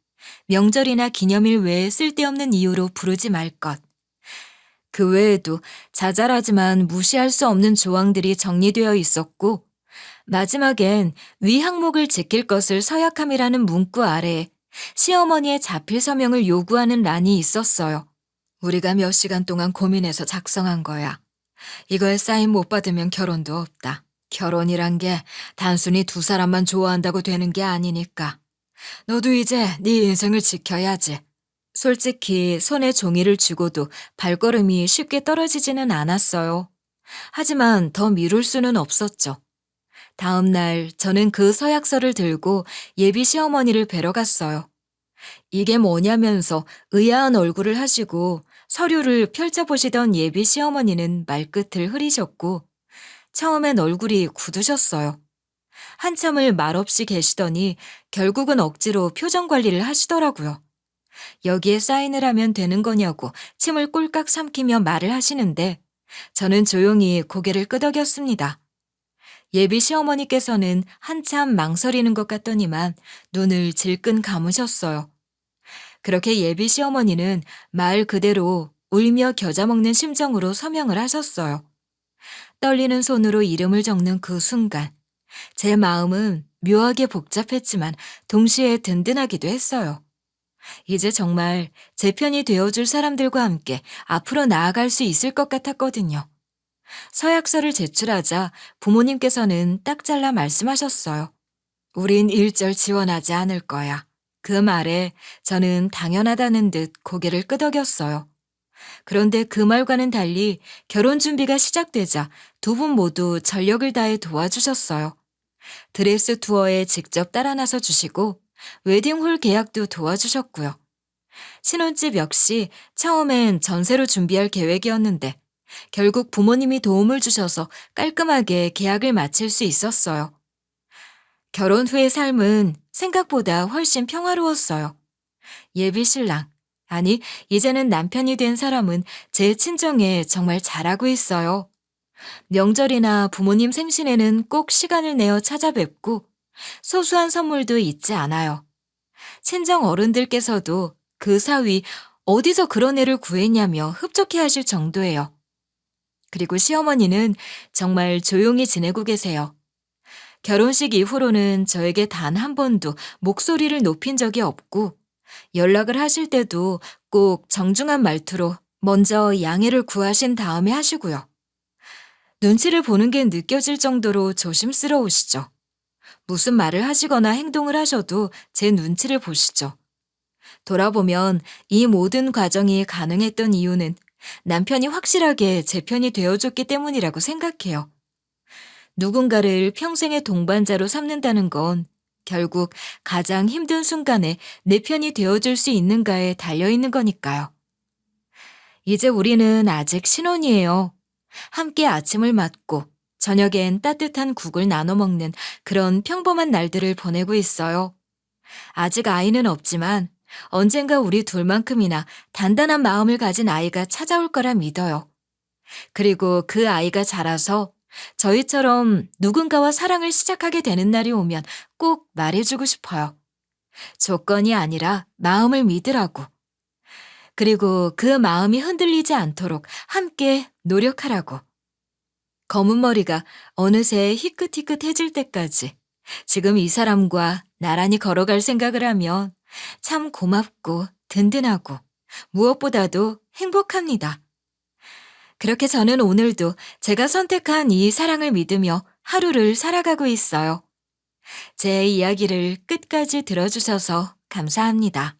명절이나 기념일 외에 쓸데없는 이유로 부르지 말 것. 그 외에도 자잘하지만 무시할 수 없는 조항들이 정리되어 있었고, 마지막엔 위 항목을 지킬 것을 서약함이라는 문구 아래에 시어머니의 자필 서명을 요구하는 란이 있었어요. 우리가 몇 시간 동안 고민해서 작성한 거야. 이거에 사인 못 받으면 결혼도 없다. 결혼이란 게 단순히 두 사람만 좋아한다고 되는 게 아니니까. 너도 이제 네 인생을 지켜야지. 솔직히 손에 종이를 쥐고도 발걸음이 쉽게 떨어지지는 않았어요. 하지만 더 미룰 수는 없었죠. 다음 날 저는 그 서약서를 들고 예비 시어머니를 뵈러 갔어요. 이게 뭐냐면서 의아한 얼굴을 하시고 서류를 펼쳐보시던 예비 시어머니는 말끝을 흐리셨고 처음엔 얼굴이 굳으셨어요. 한참을 말없이 계시더니 결국은 억지로 표정 관리를 하시더라고요. 여기에 사인을 하면 되는 거냐고 침을 꼴깍 삼키며 말을 하시는데 저는 조용히 고개를 끄덕였습니다. 예비 시어머니께서는 한참 망설이는 것 같더니만 눈을 질끈 감으셨어요. 그렇게 예비 시어머니는 말 그대로 울며 겨자 먹는 심정으로 서명을 하셨어요. 떨리는 손으로 이름을 적는 그 순간 제 마음은 묘하게 복잡했지만 동시에 든든하기도 했어요. 이제 정말 제 편이 되어줄 사람들과 함께 앞으로 나아갈 수 있을 것 같았거든요. 서약서를 제출하자 부모님께서는 딱 잘라 말씀하셨어요. 우린 일절 지원하지 않을 거야. 그 말에 저는 당연하다는 듯 고개를 끄덕였어요. 그런데 그 말과는 달리 결혼 준비가 시작되자 두 분 모두 전력을 다해 도와주셨어요. 드레스 투어에 직접 따라 나서 주시고 웨딩홀 계약도 도와주셨고요. 신혼집 역시 처음엔 전세로 준비할 계획이었는데 결국 부모님이 도움을 주셔서 깔끔하게 계약을 마칠 수 있었어요. 결혼 후의 삶은 생각보다 훨씬 평화로웠어요. 예비 신랑, 아니, 이제는 남편이 된 사람은 제 친정에 정말 잘하고 있어요. 명절이나 부모님 생신에는 꼭 시간을 내어 찾아뵙고 소소한 선물도 잊지 않아요. 친정 어른들께서도 그 사위 어디서 그런 애를 구했냐며 흡족해 하실 정도예요. 그리고 시어머니는 정말 조용히 지내고 계세요. 결혼식 이후로는 저에게 단 한 번도 목소리를 높인 적이 없고 연락을 하실 때도 꼭 정중한 말투로 먼저 양해를 구하신 다음에 하시고요. 눈치를 보는 게 느껴질 정도로 조심스러우시죠. 무슨 말을 하시거나 행동을 하셔도 제 눈치를 보시죠. 돌아보면 이 모든 과정이 가능했던 이유는 남편이 확실하게 제 편이 되어줬기 때문이라고 생각해요. 누군가를 평생의 동반자로 삼는다는 건 결국 가장 힘든 순간에 내 편이 되어줄 수 있는가에 달려있는 거니까요. 이제 우리는 아직 신혼이에요. 함께 아침을 맞고 저녁엔 따뜻한 국을 나눠 먹는 그런 평범한 날들을 보내고 있어요. 아직 아이는 없지만 언젠가 우리 둘만큼이나 단단한 마음을 가진 아이가 찾아올 거라 믿어요. 그리고 그 아이가 자라서 저희처럼 누군가와 사랑을 시작하게 되는 날이 오면 꼭 말해주고 싶어요. 조건이 아니라 마음을 믿으라고. 그리고 그 마음이 흔들리지 않도록 함께 노력하라고. 검은 머리가 어느새 희끗희끗해질 때까지 지금 이 사람과 나란히 걸어갈 생각을 하면 참 고맙고 든든하고 무엇보다도 행복합니다. 그렇게 저는 오늘도 제가 선택한 이 사랑을 믿으며 하루를 살아가고 있어요. 제 이야기를 끝까지 들어주셔서 감사합니다.